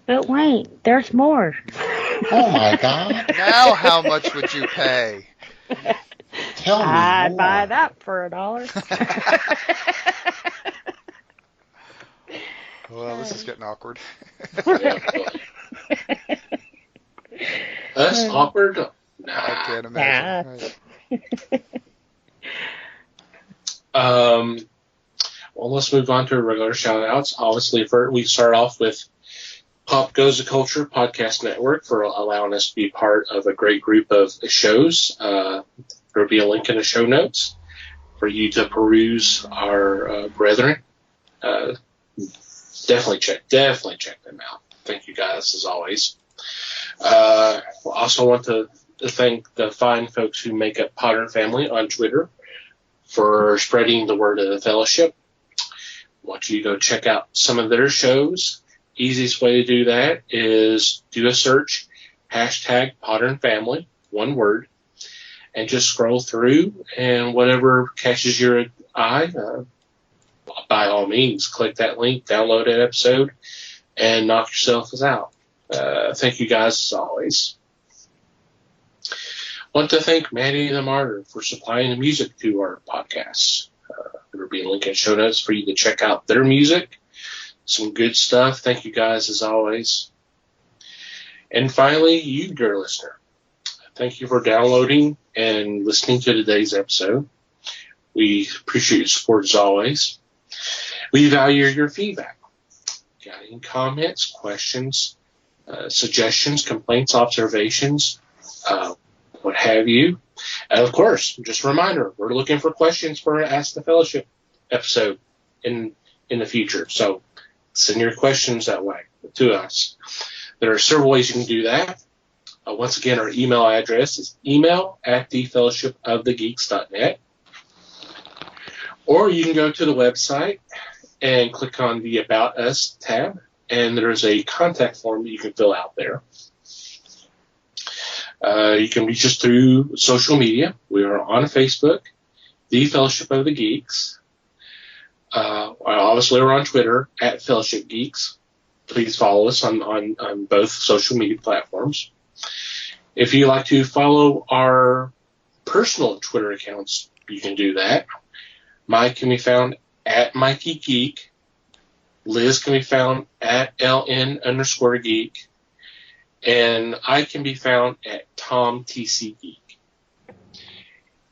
Speaker 5: But wait, there's more.
Speaker 4: Oh my God!
Speaker 3: Now, how much would you pay?
Speaker 4: Tell me
Speaker 5: I'd
Speaker 4: more.
Speaker 5: buy that for $1.
Speaker 3: Well, this is getting awkward.
Speaker 2: Us awkward? Nah.
Speaker 3: I can't imagine. Right.
Speaker 2: Well, let's move on to regular shout-outs. Obviously, we start off with Pop Goes the Culture Podcast Network for allowing us to be part of a great group of shows. There will be a link in the show notes for you to peruse our brethren. Definitely check them out. Thank you guys, as always. I also want to thank the fine folks who make up Potter Family on Twitter for spreading the word of the fellowship. I want you to go check out some of their shows. Easiest way to do that is do a search, hashtag Potter Family, one word, and just scroll through, and whatever catches your eye, by all means, click that link, download that episode, and knock yourselves out. Thank you guys, as always. Want to thank Maddie the Martyr for supplying the music to our podcasts. There will be a link in show notes for you to check out their music. Some good stuff. Thank you guys, as always. And finally, you, dear listener. Thank you for downloading and listening to today's episode. We appreciate your support, as always. We value your feedback. Got any comments, questions, suggestions, complaints, observations, what have you? And of course, just a reminder, we're looking for questions for an Ask the Fellowship episode in the future. So send your questions that way to us. There are several ways you can do that. Once again, our email address is email@thefellowshipofthegeeks.net. Or you can go to the website and click on the About Us tab, and there's a contact form that you can fill out there. You can reach us through social media. We are on Facebook, The Fellowship of the Geeks. Obviously, we're on Twitter, @Fellowship Geeks. Please follow us on both social media platforms. If you like to follow our personal Twitter accounts, you can do that. Mike can be found @MikeyGeek. Liz can be found @LN_geek. And I can be found @TomTCGeek.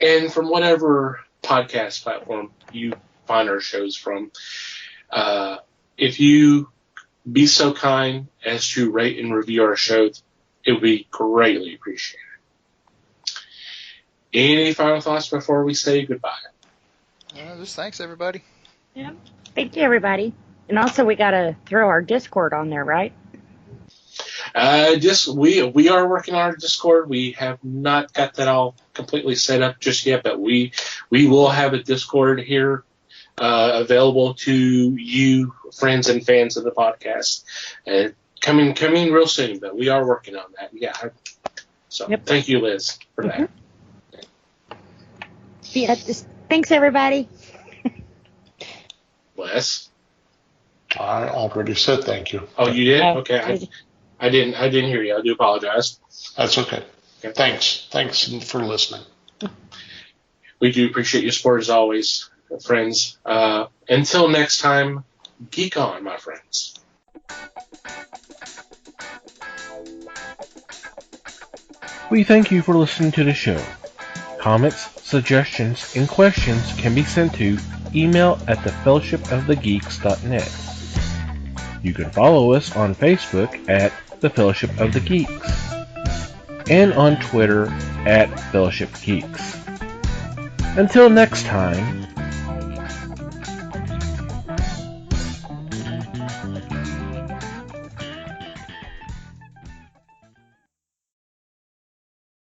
Speaker 2: And from whatever podcast platform you find our shows from, if you be so kind as to rate and review our shows, it would be greatly appreciated. Any final thoughts before we say goodbye?
Speaker 3: Just thanks, everybody.
Speaker 5: Yeah. Thank you, everybody. And also, we got to throw our Discord on there, right?
Speaker 2: We are working on our Discord. We have not got that all completely set up just yet, but we will have a Discord here available to you, friends and fans of the podcast. Coming real soon, but we are working on that. Yeah. So Thank you, Liz, for that.
Speaker 5: Yeah, thanks, everybody.
Speaker 2: Wes?
Speaker 4: I already said thank you.
Speaker 2: Oh, you did? Okay. I didn't hear you. I do apologize.
Speaker 4: That's okay. And thanks for listening.
Speaker 2: We do appreciate your support as always, friends. Until next time, geek on, my friends.
Speaker 1: We thank you for listening to the show. Comments, suggestions, and questions can be sent to email@thefellowshipofthegeeks.net. You can follow us on Facebook at The Fellowship of the Geeks and on Twitter at Fellowship Geeks. Until next time,